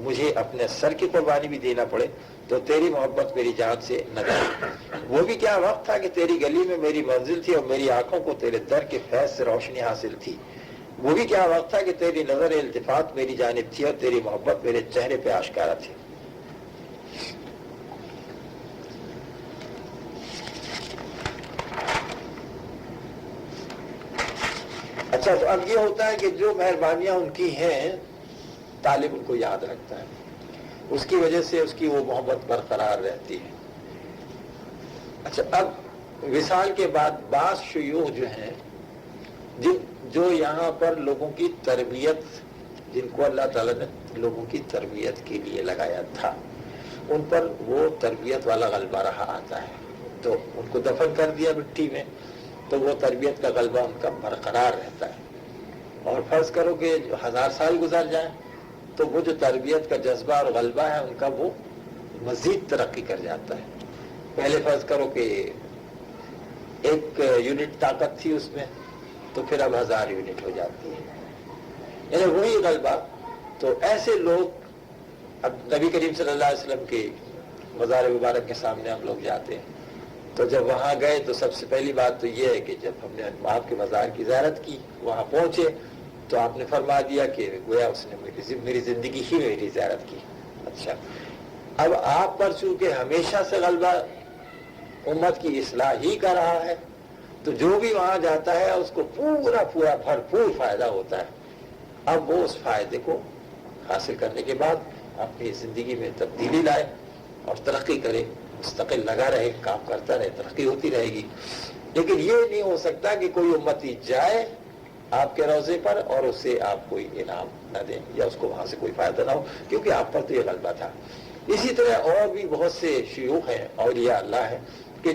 مجھے اپنے سر کی قربانی بھی دینا پڑے تو تیری محبت میری جان سے نہ جائے۔ وہ بھی کیا وقت تھا کہ تیری گلی میں میری منزل تھی اور میری آنکھوں کو تیرے در کے فیض سے روشنی حاصل تھی۔ وہ بھی کیا وقت تھا کہ تیری نظر التفات میری جانب تھی اور تیری محبت میرے چہرے پہ آشکارا تھی۔ اچھا، تو اب یہ ہوتا ہے کہ جو مہربانیاں ان کی ہیں طالب ان کو یاد رکھتا ہے، اس کی وجہ سے اس کی وہ محبت برقرار رہتی ہے۔ اچھا، اب وصال کے بعد بعض شیوخ جو ہیں جو یہاں پر لوگوں کی تربیت، جن کو اللہ تعالیٰ نے لوگوں کی تربیت کے لیے لگایا تھا، ان پر وہ تربیت والا غلبہ رہا آتا ہے، تو ان کو دفن کر دیا مٹی میں، تو وہ تربیت کا غلبہ ان کا برقرار رہتا ہے۔ اور فرض کرو کہ 1000 سال گزر جائیں تو وہ جو تربیت کا جذبہ اور غلبہ ہے ان کا وہ مزید ترقی کر جاتا ہے۔ پہلے فرض کرو کہ 1 یونٹ طاقت تھی اس میں، تو پھر اب 1000 یونٹ ہو جاتی ہے، یعنی وہی غلبہ۔ تو ایسے لوگ، اب نبی کریم صلی اللہ علیہ وسلم کے مزار مبارک کے سامنے ہم لوگ جاتے ہیں، تو جب وہاں گئے تو سب سے پہلی بات تو یہ ہے کہ جب ہم نے آپ کے مزار کی زیارت کی، وہاں پہنچے تو آپ نے فرما دیا کہ گویا اس نے میری زندگی ہی میری زیارت کی۔ اچھا، اب آپ پر چونکہ ہمیشہ سے غلبہ امت کی اصلاح ہی کر رہا ہے، تو جو بھی وہاں جاتا ہے اس کو پورا بھرپور فائدہ ہوتا ہے۔ اب وہ اس فائدے کو حاصل کرنے کے بعد اپنی زندگی میں تبدیلی لائے اور ترقی کرے، مستقل لگا رہے، کام کرتا رہے، ترقی ہوتی رہے گی۔ لیکن یہ نہیں ہو سکتا کہ کوئی امتی جائے آپ کے روضے پر اور اسے آپ کوئی انعام نہ دیں یا اس کو وہاں سے کوئی فائدہ نہ ہو، کیونکہ آپ پر تو یہ غلبہ تھا۔ اسی طرح اور بھی بہت سے شیوخ ہیں، اولیاء اللہ ہیں، کہ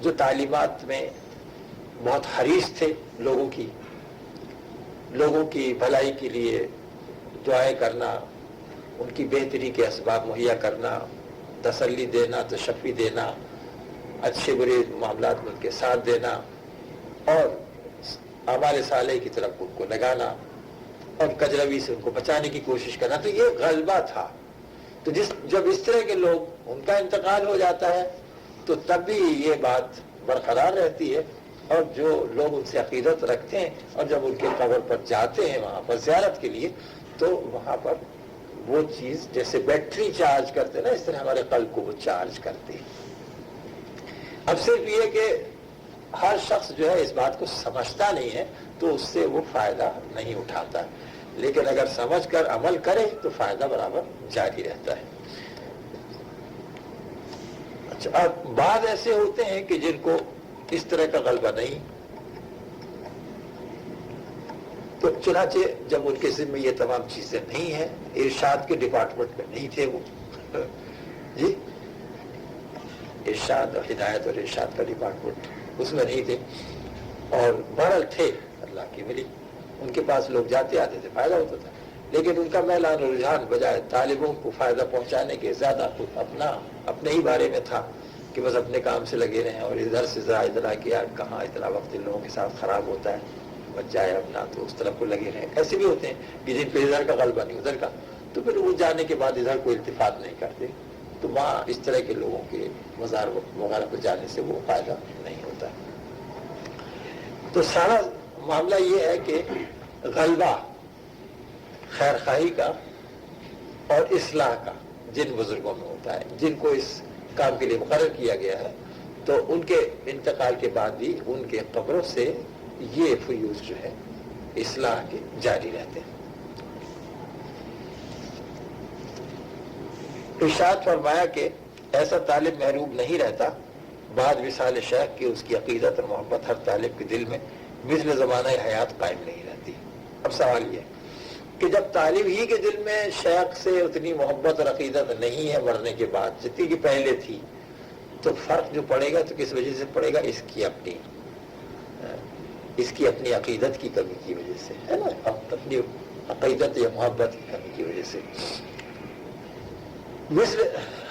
جو تعلیمات میں بہت حریص تھے، لوگوں کی بھلائی کے لیے دعائیں کرنا، ان کی بہتری کے اسباب مہیا کرنا، تسلی دینا، تشفی دینا، اچھے برے معاملات میں ان کے ساتھ دینا اور اعمال صالح کی طرف ان کو لگانا اور کجروی سے ان کو بچانے کی کوشش کرنا، تو یہ غلبہ تھا۔ تو جب اس طرح کے لوگ، ان کا انتقال ہو جاتا ہے تو تب بھی یہ بات برقرار رہتی ہے، اور جو لوگ ان سے عقیدت رکھتے ہیں اور جب ان کے قبر پر جاتے ہیں وہاں پر زیارت کے لیے، تو وہاں پر وہ چیز جیسے بیٹری چارج کرتے ہیں نا، اس طرح ہمارے قلب کو وہ چارج کرتے ہیں۔ اب صرف یہ کہ ہر شخص جو ہے اس بات کو سمجھتا نہیں ہے تو اس سے وہ فائدہ نہیں اٹھاتا، لیکن اگر سمجھ کر عمل کرے تو فائدہ برابر جاری رہتا ہے۔ اچھا، اب بعض ایسے ہوتے ہیں کہ جن کو اس طرح کا غلبہ نہیں، تو چنانچہ جب ان کے ذمہ یہ تمام چیزیں نہیں ہیں، ارشاد کے ڈپارٹمنٹ میں نہیں تھے وہ، جی ارشاد اور ہدایت اور ارشاد کا ڈپارٹمنٹ اس میں نہیں تھے، اور بہرحال تھے اللہ کی ولی، ان کے پاس لوگ جاتے آتے تھے، فائدہ ہوتا تھا، لیکن ان کا میلان و رجحان بجائے طالبوں کو فائدہ پہنچانے کے زیادہ خود اپنے ہی بارے میں تھا کہ بس اپنے کام سے لگے رہیں، اور ادھر سے ذرا کیا کہاں اتنا وقت ان لوگوں کے ساتھ خراب ہوتا ہے، بچ جائے اپنا تو اس طرف کو لگے رہیں۔ ایسے بھی ہوتے ہیں کہ جن پہ ادھر کا غلبہ نہیں ادھر کا، تو پھر وہ جانے کے بعد ادھر کوئی التفات نہیں کرتے، تو وہاں اس طرح کے لوگوں کے مزار وغیرہ پہ جانے سے وہ فائدہ نہیں ہوتا۔ تو سارا معاملہ یہ ہے کہ غلبہ خیر خواہی کا اور اصلاح کا جن بزرگوں میں ہوتا ہے، جن کو اس کام کے لیے مقرر کیا گیا ہے، تو ان کے انتقال کے بعد بھی ان کے قبروں سے یہ فیوز جو ہے اصلاح کے جاری رہتے ہیں۔ ارشاد فرمایا کہ ایسا طالب محروم نہیں رہتا بعد وصال شیخ کی، اس کی عقیدت اور محبت ہر طالب کے دل میں مثل زمانہ حیات قائم نہیں رہتی۔ اب سوال یہ کہ جب طالب ہی کے دل میں شیخ سے اتنی محبت اور عقیدت نہیں ہے مرنے کے بعد جتنی کہ پہلے تھی، تو فرق جو پڑے گا تو کس وجہ سے پڑے گا؟ اس کی اپنی عقیدت کی کمی کی وجہ سے، ہے نا، اپنی عقیدت یا محبت کی کمی کی وجہ سے۔ مثل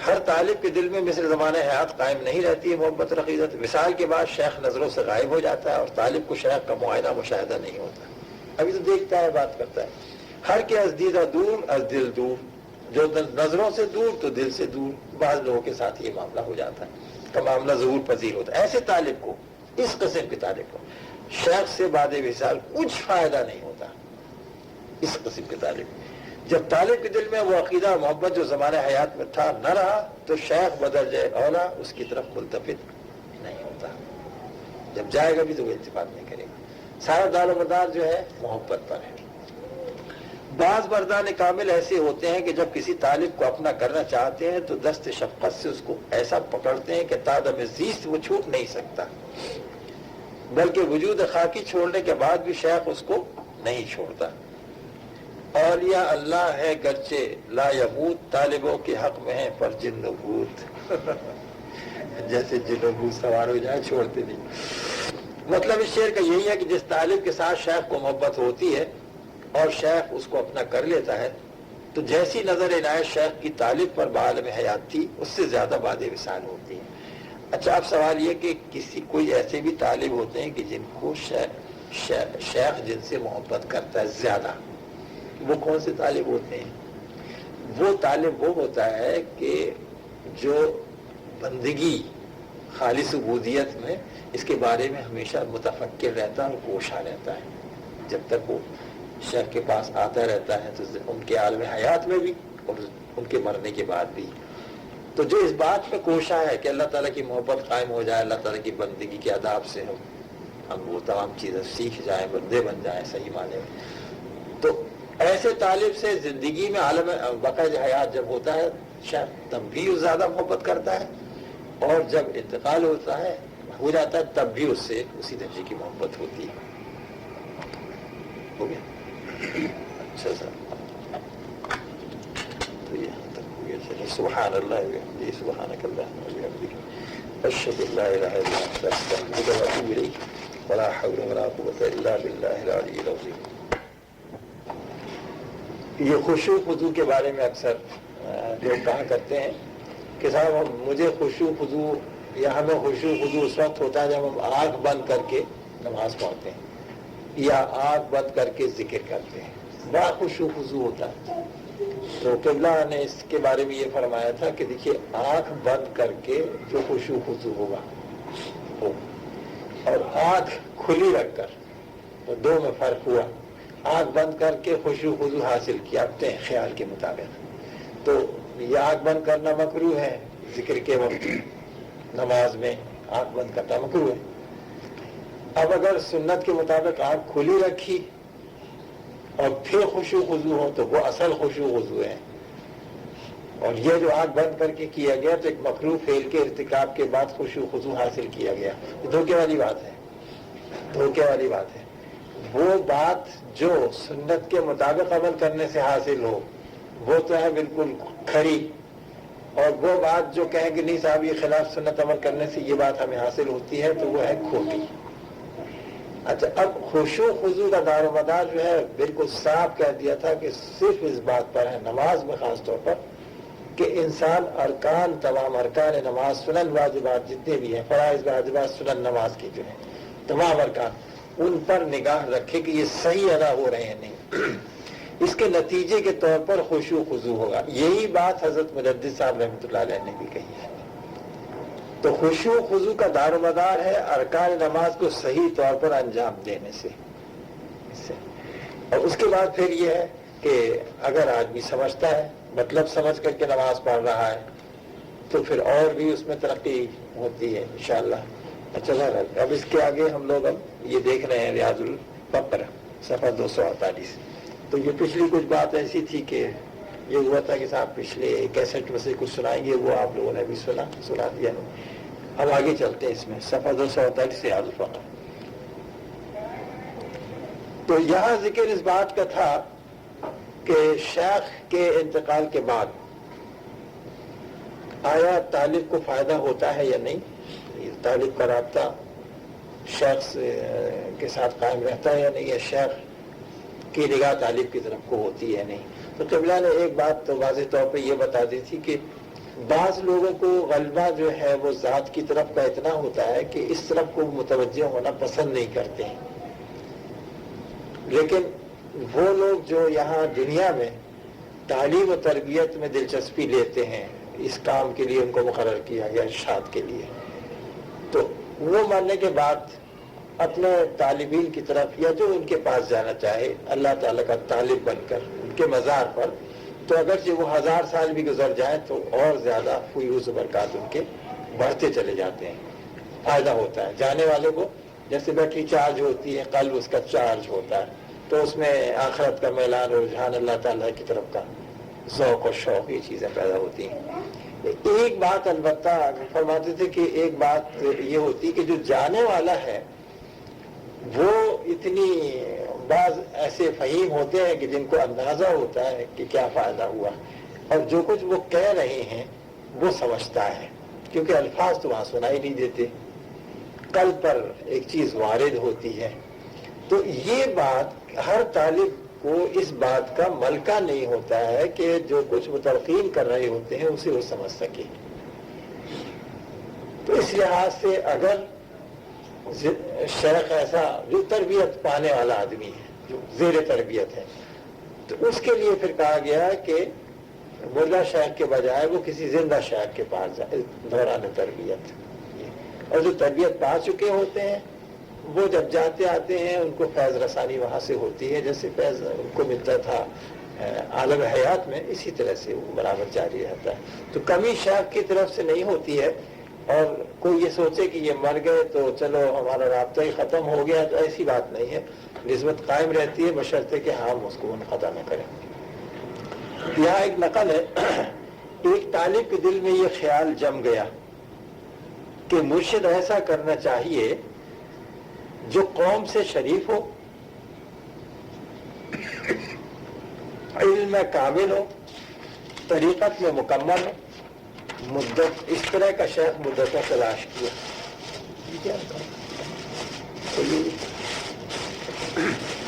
ہر طالب کے دل میں مثل زمانہ حیات قائم نہیں رہتی ہے محبت اور عقیدت۔ وصال کے بعد شیخ نظروں سے غائب ہو جاتا ہے اور طالب کو شیخ کا معائنہ مشاہدہ نہیں ہوتا، ابھی تو دیکھتا ہے، بات کرتا ہے، ہر کے از دیدہ دور از دل دور، جو نظروں سے دور تو دل سے دور، بعض لوگوں کے ساتھ یہ معاملہ ہو جاتا ہے کا معاملہ ظہور پذیر ہوتا ہے۔ ایسے طالب کو، اس قسم کے طالب کو شیخ سے بعد وصال کچھ فائدہ نہیں ہوتا۔ اس قسم کے طالب، جب طالب کے دل میں وہ عقیدہ محبت جو زمانہ حیات میں تھا نہ رہا تو شیخ بدل جائے اولا اس کی طرف ملتفت نہیں ہوتا، جب جائے گا بھی تو وہ التفات نہیں کرے گا۔ سارا دار و مدار جو ہے محبت پر ہے۔ بعض مردان کامل ایسے ہوتے ہیں کہ جب کسی طالب کو اپنا کرنا چاہتے ہیں تو دست شفقت سے اس کو ایسا پکڑتے ہیں کہ تادم زیست وہ چھوٹ نہیں سکتا، بلکہ وجود خاکی چھوڑنے کے بعد بھی شیخ اس کو نہیں چھوڑتا۔ اولیاء اللہ ہے گرچہ لا یموت، طالبوں کے حق میں ہیں پر جن و بھوت جیسے جن و بھوت سوار ہو جائے چھوڑتے نہیں۔ مطلب اس شعر کا یہی ہے کہ جس طالب کے ساتھ شیخ کو محبت ہوتی ہے اور شیخ اس کو اپنا کر لیتا ہے تو جیسی نظر عنایت شیخ کی طالب پر بعالم حیات تھی اس سے زیادہ بعد وصال ہوتی ہے۔ اچھا اب سوال یہ کہ کوئی ایسے بھی طالب ہوتے ہیں کہ جن کو شیخ جن سے محبت کرتا ہے زیادہ، وہ کون سے طالب ہوتے ہیں؟ وہ طالب وہ ہوتا ہے کہ جو بندگی خالص عبودیت میں اس کے بارے میں ہمیشہ متفکر رہتا ہے اور کوشاں رہتا ہے، جب تک وہ شیخ کے پاس آتا رہتا ہے تو ان کے عالم حیات میں بھی اور ان کے مرنے کے بعد بھی۔ تو جو اس بات میں کوشاں ہے کہ اللہ تعالیٰ کی محبت قائم ہو جائے، اللہ تعالیٰ کی بندگی کے آداب سے ہم وہ تمام چیزیں سیکھ جائیں، بندے بن جائیں صحیح معنی میں، تو ایسے طالب سے زندگی میں عالم بقائے حیات جب ہوتا ہے شاید تب بھی زیادہ محبت کرتا ہے، اور جب انتقال ہوتا ہے ہو جاتا ہے تب بھی اس سے اسی درجے کی محبت ہوتی ہے۔ ہو گیا؟ اچھا سر، تو یہاں تک ہو گیا۔ چلیے سبحان اللہ وبحمدہ، سبحانک اللہم وبحمدک، اشہد ان لا الہ الا انت، استغفرک واتوب الیک، ولا حول ولا قوة الا باللہ العلی العظیم۔ یہ خشوع خضوع کے بارے میں اکثر لوگ کہا کرتے ہیں کہ صاحب مجھے خشوع خضوع یا ہمیں خشوع خضوع اس وقت ہوتا ہے جب ہم آنکھ بند کر کے نماز پڑھتے ہیں یا آنکھ بند کر کے ذکر کرتے ہیں، بڑا خشوع خضوع ہوتا ہے۔ تو قبلہ نے اس کے بارے میں یہ فرمایا تھا کہ دیکھیے آنکھ بند کر کے جو خشوع خضوع ہوگا اور آنکھ کھلی رکھ کر، تو دو میں فرق ہوا۔ آنکھ بند کر کے خشوع خضوع حاصل کیا اپنے خیال کے مطابق، تو یہ آنکھ بند کرنا مکروہ ہے، ذکر کے وقت نماز میں آنکھ بند کرنا مکروہ ہے۔ اب اگر سنت کے مطابق آنکھ کھلی رکھی اور پھر خشوع خضوع ہو تو وہ اصل خشوع خضوع ہے، اور یہ جو آنکھ بند کر کے کیا گیا تو ایک مکروہ فعل کے ارتکاب کے بعد خشوع خضوع حاصل کیا گیا، دھوکے والی بات ہے، دھوکے والی بات ہے۔ وہ بات جو سنت کے مطابق عمل کرنے سے حاصل ہو وہ تو ہے بالکل کھری، اور وہ بات جو کہیں کہ نہیں صاحب یہ خلاف سنت عمل کرنے سے یہ بات ہمیں حاصل ہوتی ہے تو وہ ہے کھوٹی۔ اچھا اب خشوع خضوع کا دار و مدار جو ہے بالکل صاف کہہ دیا تھا کہ صرف اس بات پر ہے، نماز میں خاص طور پر، کہ انسان ارکان، تمام ارکان نماز، سنن واجبات جتنے بھی ہیں، فرائض واجبات سنن نماز کی جو ہیں تمام ارکان، ان پر نگاہ رکھے کہ یہ صحیح ادا ہو رہے ہیں نہیں، اس کے نتیجے کے طور پر خشوع خضوع ہوگا۔ یہی بات حضرت مجدد صاحب رحمۃ اللہ علیہ نے بھی کہی ہے۔ تو خشوع خضوع کا دار و مدار ہے ارکان نماز کو صحیح طور پر انجام دینے سے، اور اس کے بعد پھر یہ ہے کہ اگر آدمی سمجھتا ہے، مطلب سمجھ کر کے نماز پڑھ رہا ہے تو پھر اور بھی اس میں ترقی ہوتی ہے انشاءاللہ۔ اچھا اب اس کے آگے ہم لوگ اب یہ دیکھ رہے ہیں ریاض البقرہ صفحہ 248۔ تو یہ پچھلی کچھ بات ایسی تھی کہ یہ ہوا تھا کہ صاحب پچھلے کیسٹ میں سے کچھ سنائیں گے، وہ آپ لوگوں نے بھی سنا دیا۔ ہم آگے چلتے ہیں اس میں صفحہ 248 ریاض البقرہ۔ تو یہاں ذکر اس بات کا تھا کہ شیخ کے انتقال کے بعد آیا طالب کو فائدہ ہوتا ہے یا نہیں، طالب کا رابطہ شیخ کے ساتھ قائم رہتا ہے یا نہیں، یا شیخ کی نگاہ طالب کی طرف کو ہوتی ہے نہیں۔ تو قبلہ نے ایک بات تو واضح طور پہ یہ بتا دی تھی کہ بعض لوگوں کو غلبہ جو ہے وہ ذات کی طرف کا اتنا ہوتا ہے کہ اس طرف کو متوجہ ہونا پسند نہیں کرتے ہیں، لیکن وہ لوگ جو یہاں دنیا میں تعلیم و تربیت میں دلچسپی لیتے ہیں، اس کام کے لیے ان کو مقرر کیا گیا ارشاد کے لیے، تو وہ مرنے کے بعد اپنے طالبین کی طرف یا جو ان کے پاس جانا چاہے اللہ تعالیٰ کا طالب بن کر ان کے مزار پر، تو اگرچہ وہ 1000 سال بھی گزر جائیں تو اور زیادہ فیوز و برکات ان کے بڑھتے چلے جاتے ہیں، فائدہ ہوتا ہے جانے والے کو۔ جیسے بیٹری چارج ہوتی ہے، قلب اس کا چارج ہوتا ہے، تو اس میں آخرت کا میلان اور رجحان اللہ تعالیٰ کی طرف کا ذوق و شوق، یہ چیزیں پیدا ہوتی ہیں۔ ایک بات البتہ فرماتے تھے کہ ایک بات یہ ہوتی کہ جو جانے والا ہے وہ اتنی بعض ایسے فہیم ہوتے ہیں کہ جن کو اندازہ ہوتا ہے کہ کیا فائدہ ہوا، اور جو کچھ وہ کہہ رہے ہیں وہ سمجھتا ہے، کیونکہ الفاظ تو وہاں سنائی نہیں دیتے، قلب پر ایک چیز وارد ہوتی ہے۔ تو یہ بات ہر طالب کو اس بات کا ملکہ نہیں ہوتا ہے کہ جو کچھ وہ تلقین کر رہے ہوتے ہیں اسے وہ سمجھ سکے۔ تو اس لحاظ سے اگر شیخ ایسا جو تربیت پانے والا آدمی ہے، جو زیر تربیت ہے، تو اس کے لیے پھر کہا گیا کہ مردہ شیخ کے بجائے وہ کسی زندہ شیخ کے پاس جائے دوران تربیت۔ اور جو تربیت پا چکے ہوتے ہیں وہ جب جاتے آتے ہیں ان کو فیض رسانی وہاں سے ہوتی ہے، جیسے فیض ان کو ملتا تھا عالم حیات میں، اسی طرح سے وہ برابر جاری رہتا ہے۔ تو کمی شیخ کی طرف سے نہیں ہوتی ہے، اور کوئی یہ سوچے کہ یہ مر گئے تو چلو ہمارا رابطہ ہی ختم ہو گیا، تو ایسی بات نہیں ہے، نسبت قائم رہتی ہے بشرطے کہ ہم اس کو منقطع نہ کریں۔ یہاں ایک نقل ہے، ایک طالب کے دل میں یہ خیال جم گیا کہ مرشد ایسا کرنا چاہیے جو قوم سے شریف ہو، علم میں کامل ہو، طریقت میں مکمل ہو، مدت اس طرح کا شیخ مدتوں تلاش کیا،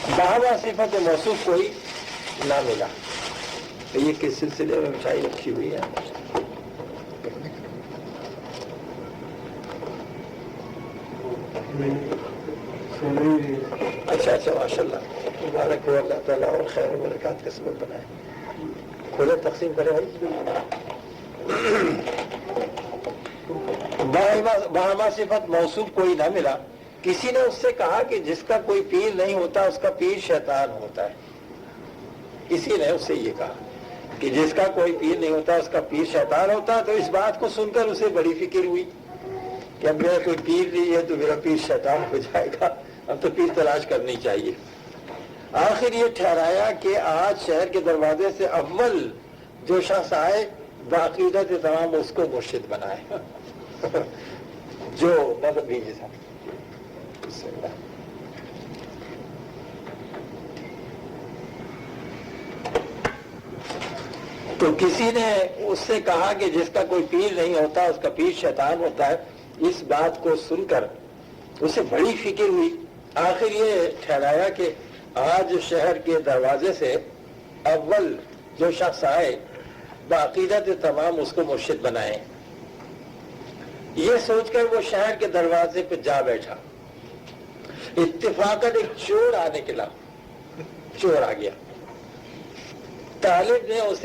بہوا صفت موصوف کوئی نہ ملا۔ یہ کس سلسلے میں مٹھائی رکھی ہوئی ہے؟ اچھا اچھا، ماشاء اللہ، مبارک ہو، اللہ تعالیٰ اور خیر و برکات کا سبب بنائے۔ کھولے تقسیم کرے بھائی۔ بہما صفت موصوف کوئی نہ ملا۔ کسی نے اس سے کہا کہ جس کا کوئی پیر نہیں ہوتا اس کا پیر شیطان ہوتا ہے۔ کسی نے اس سے یہ کہا کہ جس کا کوئی پیر نہیں ہوتا اس کا پیر شیطان ہوتا ہے، تو اس بات کو سن کر اسے بڑی فکر ہوئی کہ اب میرا کوئی پیر نہیں ہے تو میرا پیر شیطان ہو جائے گا، اب تو پیر تلاش کرنی چاہیے۔ آخر یہ ٹھہرایا کہ آج شہر کے دروازے سے اول جو شخص آئے بعقیدت تمام اس کو مرشد بنائے، جو مطلب بھیجے تھا۔ بسم اللہ۔ تو کسی نے اس سے کہا کہ جس کا کوئی پیر نہیں ہوتا اس کا پیر شیطان ہوتا ہے۔ اس بات کو سن کر اسے بڑی فکر ہوئی۔ آخر یہ ٹھہرایا کہ آج شہر کے دروازے سے اول جو شخص آئے بعقیدت تمام اس کو مرشد بنائے۔ یہ سوچ کر وہ شہر کے دروازے پہ جا بیٹھا۔ اتفاقاً ایک چور آ نکلا، چور آ گیا۔ طالب نے اس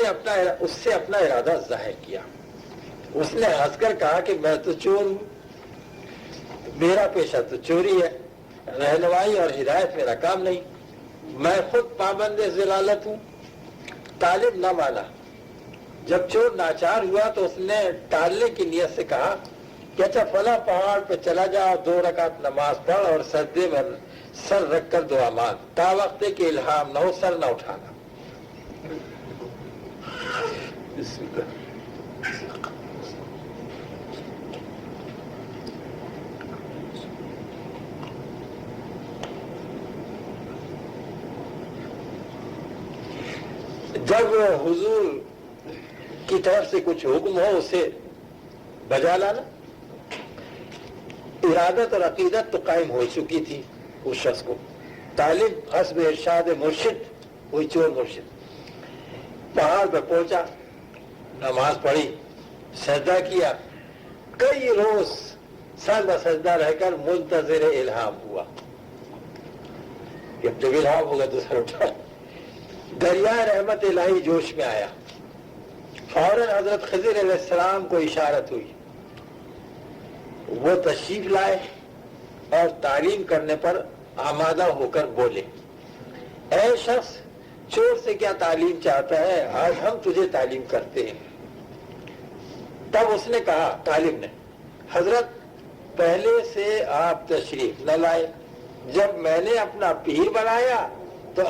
سے اپنا ارادہ ظاہر کیا۔ اس نے ہنس کر کہا کہ میں تو چور ہوں، میرا پیشہ تو چوری ہے، رہنمائی اور ہدایت میرا کام نہیں، میں خود پابند ضلالت ہوں۔ طالب نہ مانا۔ جب چور ناچار ہوا تو اس نے ٹالنے کی نیت سے کہا کہ اچھا فلاں پہاڑ پہ چلا جا، 2 رکعت نماز پڑھ اور سجدے میں سر رکھ کر دعا مانگ، تا وقت کہ الہام نہ ہو سر نہ اٹھانا۔ بسم اللہ۔ جب حضور کی طرف سے کچھ حکم ہو اسے بجا لانا۔ ارادت اور عقیدت تو قائم ہو چکی تھی اس شخص کو۔ طالب حسب ارشاد مرشد، وہی چور مرشد، پہاڑ پہ پہنچا، نماز پڑھی، سجدہ کیا، کئی روز سر بہ سجدہ رہ کر منتظر الہام ہوا کہ جب الہام ہوگا تو سر اٹھا۔ دریا رحمت الہی جوش میں آیا، فوراً حضرت خضر علیہ السلام کو اشارت ہوئی، وہ تشریف لائے اور تعلیم کرنے پر آمادہ ہو کر بولے، اے شخص چور سے کیا تعلیم چاہتا ہے، آج ہم تجھے تعلیم کرتے ہیں۔ تب اس نے کہا، طالب نے، حضرت پہلے سے آپ تشریف نہ لائے، جب میں نے اپنا پیر بنایا تو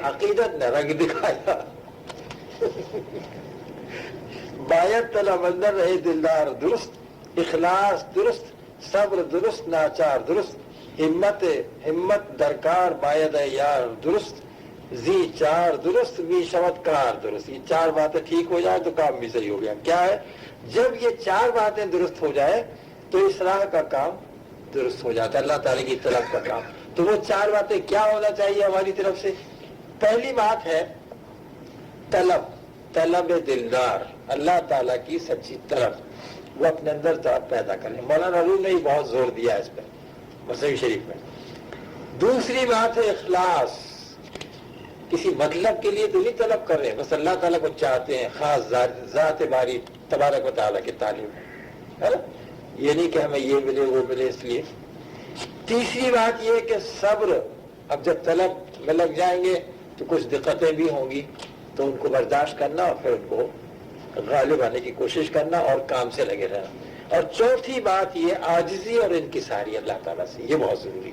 عقیدت نے رنگ دکھایا۔ باید طلب اندر رہے دلدار درست، اخلاص درست، صبر درست، ناچار درست، ہمت درکار باید یار درست، زی چار درست بھی شبت کار درست۔ یہ چار باتیں ٹھیک ہو جائے تو کام بھی صحیح ہو گیا۔ کیا ہے؟ جب یہ چار باتیں درست ہو جائے تو اصلاح کا کام درست ہو جاتا ہے، اللہ تعالیٰ کی طلب کا کام۔ تو وہ چار باتیں کیا ہونا چاہیے ہماری طرف سے؟ پہلی بات ہے طلب دلدار، اللہ تعالیٰ کی سچی طلب، وہ اپنے اندر طلب پیدا کریں۔ مولانا روم نے بہت زور دیا اس پہ مسلم شریف میں۔ دوسری بات ہے اخلاص، کسی مطلب کے لیے تو نہیں طلب کر رہے، بس اللہ تعالیٰ کو چاہتے ہیں، خاص ذات باری تبارک و تعالیٰ کی تعلیم ہے نا، یہ نہیں کہ ہمیں یہ ملے وہ ملے اس لیے۔ تیسری بات یہ کہ صبر، اب جب طلب میں لگ جائیں گے تو کچھ دقتیں بھی ہوں گی، تو ان کو برداشت کرنا اور پھر ان کو غالب آنے کی کوشش کرنا اور کام سے لگے رہنا۔ اور چوتھی بات یہ عاجزی اور انکساری اللہ تعالیٰ سے، یہ بہت ضروری۔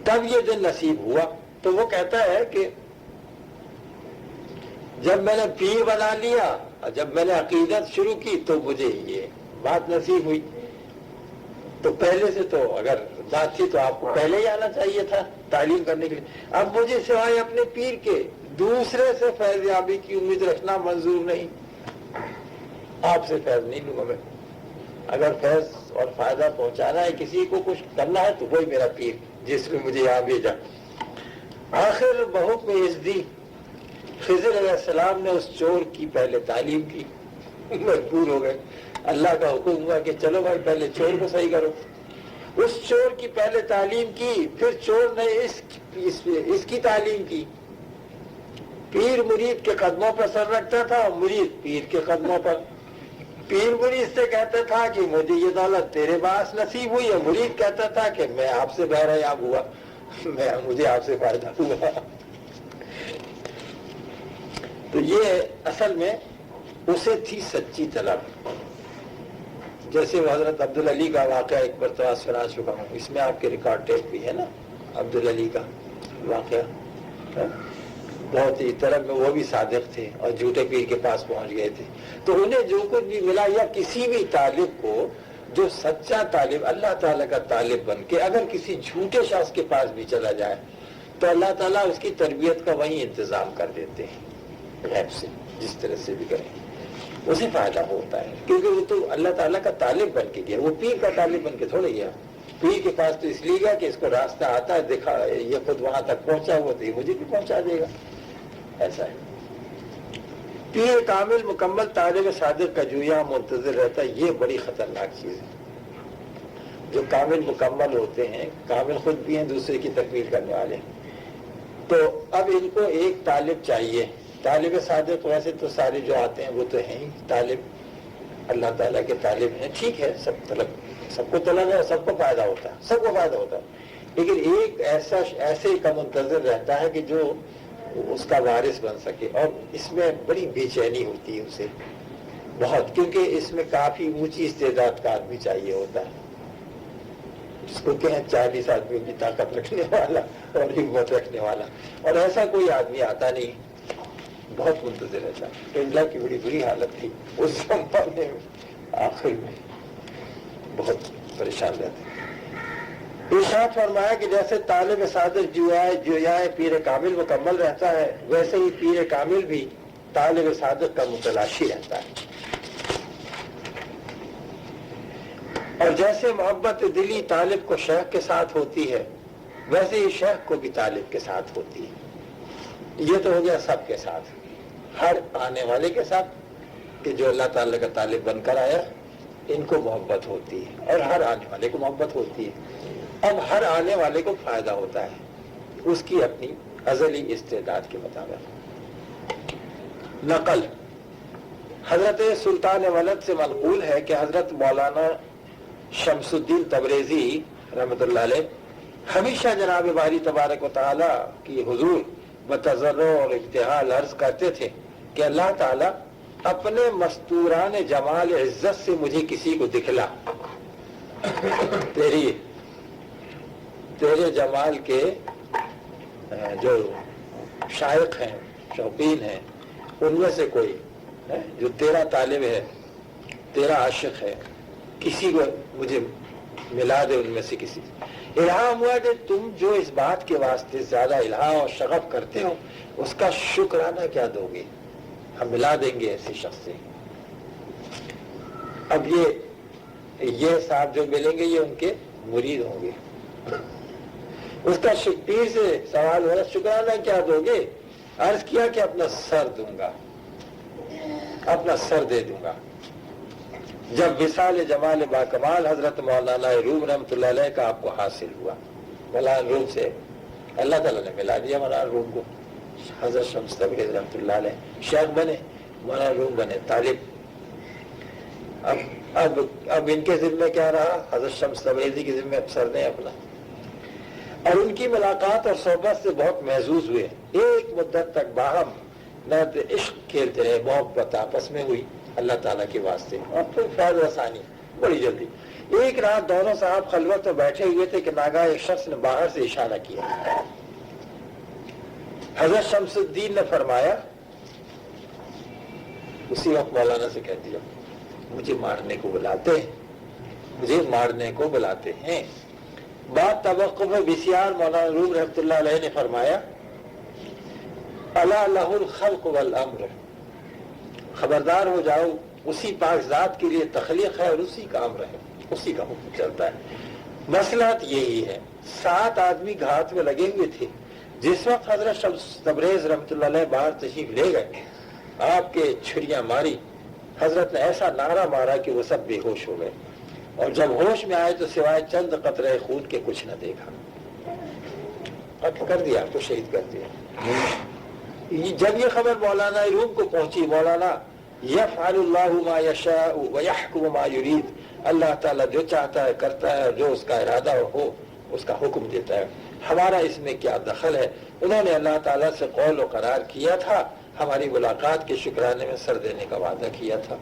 تب یہ دن نصیب ہوا۔ تو وہ کہتا ہے کہ جب میں نے پیر بنا لیا اور جب میں نے عقیدت شروع کی تو مجھے یہ بات نصیب ہوئی۔ تو پہلے سے تو اگر بات تھی تو آپ کو پہلے ہی آنا چاہیے تھا تعلیم کرنے کے لیے۔ اب مجھے سوائے اپنے پیر کے دوسرے سے فیض یابی کی امید رکھنا منظور نہیں، آپ سے فیض نہیں لوں گا میں۔ اگر فیض اور فائدہ پہنچانا ہے، کسی کو کچھ کرنا ہے تو وہی میرا پیر جس نے مجھے یہاں بھیجا۔ آخر بحکم اذدی خضر علیہ السلام نے اس چور کی پہلے تعلیم کی، مجبور ہو گئے، اللہ کا حکم ہوا کہ چلو بھائی پہلے چور کو صحیح کرو۔ اس چور کی پہلے تعلیم کی، پھر چور نے اس کی تعلیم کی۔ پیر مرید کے قدموں پر سر رکھتا تھا اور مرید پیر کے قدموں پر۔ پیر مرید سے کہتا تھا کہ مجھے یہ دولت تیرے باعث نصیب ہوئی ہے، مرید کہتا تھا کہ میں آپ سے بہرحیاب ہوا، مجھے آپ سے فائدہ ہوا۔ تو یہ اصل میں اسے تھی سچی طلب۔ جیسے وہ حضرت عبدالعلی کا واقعہ ایک مرتبہ سنا چکا ہوں، اس میں آپ کے ریکارڈ ٹیپ بھی ہے نا، عبدالعلی کا واقعہ۔ بہت ہی طلب میں وہ بھی صادق تھے اور جھوٹے پیر کے پاس پہنچ گئے تھے، تو انہیں جو کچھ بھی ملا، یا کسی بھی طالب کو جو سچا طالب اللہ تعالیٰ کا طالب بن کے اگر کسی جھوٹے شخص کے پاس بھی چلا جائے تو اللہ تعالیٰ اس کی تربیت کا وہی انتظام کر دیتے ہیں غیب سے، جس طرح سے بھی کریں اسے فائدہ ہوتا ہے، کیونکہ وہ تو اللہ تعالیٰ کا طالب بن کے گیا، وہ پیر کا طالب بن کے تھوڑے گیا۔ پیر کے پاس تو اس لیے گیا کہ اس کو راستہ آتا ہے، دکھا، یہ خود وہاں تک پہنچا ہوا تو یہ مجھے بھی پہنچا دے گا، ایسا ہے۔ پیر کامل مکمل طالب صادق کا جو یہاں منتظر رہتا ہے، یہ بڑی خطرناک چیز ہے۔ جو کامل مکمل ہوتے ہیں، کامل خود بھی ہیں، دوسرے کی تکمیل کرنے والے ہیں، تو اب ان کو ایک طالب چاہیے۔ طالب صادق ویسے تو سارے جو آتے ہیں وہ تو ہیں ہی طالب، اللہ تعالیٰ کے طالب ہیں، ٹھیک ہے، سب کو طلب ہے، سب کو فائدہ ہوتا ہے، سب کو فائدہ ہوتا ہے، لیکن ایک ایسے کا منتظر رہتا ہے کہ جو اس کا وارث بن سکے، اور اس میں بڑی بے چینی ہوتی ہے اسے بہت، کیونکہ اس میں کافی اونچی استعداد کا آدمی چاہیے ہوتا ہے، جس کو کہیں 40 آدمیوں کی طاقت رکھنے والا اور ہمت رکھنے والا، اور ایسا کوئی آدمی آتا نہیں، بہت منتظر رہتا۔ تو اللہ کی بڑی بری حالت تھی اس زمانے میں، آخر میں بہت پریشان رہتے۔ ارشاد فرمایا کہ جیسے طالب صادق جویائے پیر کامل مکمل رہتا ہے، ویسے ہی پیر کامل بھی طالب صادق کا متلاشی رہتا ہے، اور جیسے محبت دلی طالب کو شیخ کے ساتھ ہوتی ہے، ویسے ہی شیخ کو بھی طالب کے ساتھ ہوتی ہے۔ یہ تو ہو گیا سب کے ساتھ، ہر آنے والے کے ساتھ کہ جو اللہ تعالیٰ کا طالب بن کر آیا، ان کو محبت ہوتی ہے، اور ہر آنے والے کو محبت ہوتی ہے۔ اب ہر آنے والے کو فائدہ ہوتا ہے اس کی اپنی ازلی استعداد کے مطابق۔ نقل حضرت سلطان ولد سے منقول ہے کہ حضرت مولانا شمس الدین تبریزی رحمۃ اللہ علیہ ہمیشہ جناب باری تبارک و تعالی کی حضور بتضرع اور ابتہال عرض کرتے تھے کہ اللہ تعالی اپنے مستوران جمال عزت سے مجھے کسی کو دکھلا، تیرے جمال کے جو شائق ہیں، شوقین ہیں، ان میں سے کوئی جو تیرا طالب ہے، تیرا عاشق ہے، کسی کو مجھے ملا دے ان میں سے کسی سے۔ الہام ہوا کہ تم جو اس بات کے واسطے زیادہ الہام اور شغف کرتے ہو اس کا شکرانہ کیا دو گے؟ ہم ملا دیں گے ایسے شخص سے۔ اب یہ صاحب جو ملیں گے یہ ان کے مرید ہوں گے۔ اس کا پیر سے سوال ہوا شکرانہ کیا دو گے؟ عرض کیا کہ اپنا سر دوں گا، اپنا سر دے دوں گا۔ جب وصال جمال باکمال حضرت مولانا روم رحمۃ اللہ علیہ کا آپ کو حاصل ہوا، مولانا روم سے اللہ تعالیٰ نے ملا دیا مولانا روم کو، حضرت شمس تبریز رحمۃ اللہ علیہ شیخ بنے، مولانا روم بنے طالب۔ اب ان کے ذمہ کیا رہا؟ حضرت شمس تبریزی کے ذمہ سر دیں اپنا۔ اور ان کی ملاقات اور صحبت سے بہت محظوظ ہوئے، ایک مدت تک باہم نرد عشق کھیلتے رہے، محبت آپس میں ہوئی اللہ تعالیٰ کے واسطے، اور پھر فیض رسانی بڑی جلدی۔ ایک رات دونوں صاحب خلوت میں بیٹھے ہوئے تھے کہ ناگاہ ایک شخص نے باہر سے اشارہ کیا۔ حضرت شمس الدین نے فرمایا، اسی وقت مولانا سے کہہ دیا مجھے مارنے کو بلاتے ہیں، مجھے مارنے کو بلاتے ہیں۔ بعد توقف بسیار مولانا روم رحمۃ اللہ علیہ نے فرمایا الا لہ الخلق والامر، خبردار ہو جاؤ اسی پاک ذات کے لیے تخلیق ہے اور اسی کا امر ہے، اسی کا حکم چلتا ہے۔ مسئلہ یہی ہے، 7 آدمی گھات میں لگے ہوئے تھے۔ جس وقت حضرت شمس تبریز رحمۃ اللہ علیہ باہر تشریف لے گئے، آپ کے چھریاں ماری، حضرت نے ایسا نعرہ مارا کہ وہ سب بے ہوش ہو گئے، اور جب ہوش میں آئے تو سوائے چند قطرے خون کے کچھ نہ دیکھا، قتل کر دیا، آپ کو شہید کر دیا۔ جب یہ خبر مولانا روم کو پہنچی، مولانا یفعل اللہ ما یشاء ویحکم ما یرید، اللہ تعالیٰ جو چاہتا ہے کرتا ہے، جو اس کا ارادہ ہو اس کا حکم دیتا ہے، ہمارا اس میں کیا دخل ہے؟ انہوں نے اللہ تعالیٰ سے قول و قرار کیا تھا، ہماری ملاقات کے شکرانے میں سر دینے کا وعدہ کیا تھا۔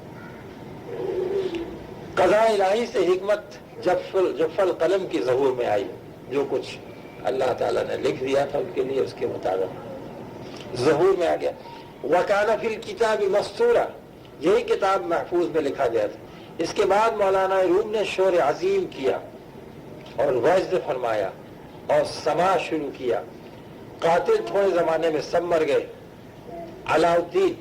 قضاء الہی سے حکمت جف القلم کی ظہور میں آئی، جو کچھ اللہ تعالیٰ نے لکھ دیا تھا ان کے لیے اس کے مطابق ظہور میں آ گیا۔ وَكَانَ فِي الْكِتَابِ مَسْطُورًا، یہی کتاب محفوظ میں لکھا گیا تھا۔ اس کے بعد مولانا روم نے شور عظیم کیا اور وعظ فرمایا اور سماع شروع کیا۔ قاتل تھوڑے زمانے میں سب مر گئے۔ علاء الدین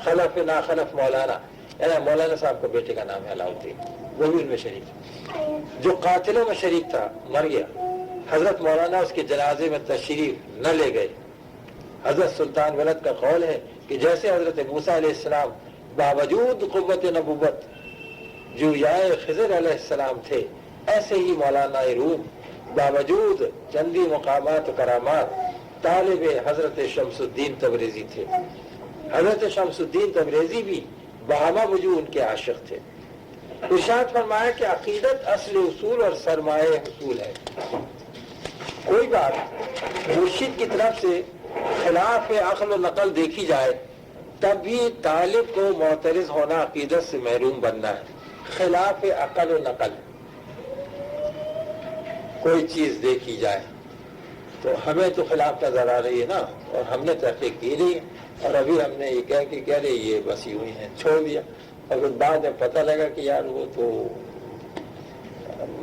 خلف نا خلف مولانا، یعنی مولانا صاحب کا بیٹے کا نام ہے علاء الدین، وہ بھی ان میں شریک تھا۔ جو قاتلوں میں شریک تھا مر گیا، حضرت مولانا اس کے جنازے میں تشریف نہ لے گئے۔ حضرت سلطان ولد کا قول ہے کہ جیسے حضرت موسیٰ علیہ السلام باوجود قوت نبوت جویائے خضر علیہ السلام تھے، ایسے ہی مولانا روم باوجود چندی مقامات و کرامات طالب حضرت شمس الدین تبریزی تھے۔ حضرت شمس الدین تبریزی بھی بہامہ وجوہ ان کے عاشق تھے۔ ارشاد فرمایا کہ عقیدت اصل اصول اور سرمایہ حصول ہے۔ کوئی بات مرشد کی طرف سے خلاف عقل و نقل دیکھی جائے تب بھی طالب کو معترض ہونا، عقیدت سے محروم بننا ہے۔ خلاف عقل و نقل کوئی چیز دیکھی جائے تو ہمیں تو خلاف نظر آ رہی ہے نا، اور ہم نے تحقیق کی نہیں، اور ابھی ہم نے یہ کہہ رہے یہ بسی ہوئی ہیں، چھوڑ دیا، اور پھر بعد میں پتہ لگا کہ یار وہ تو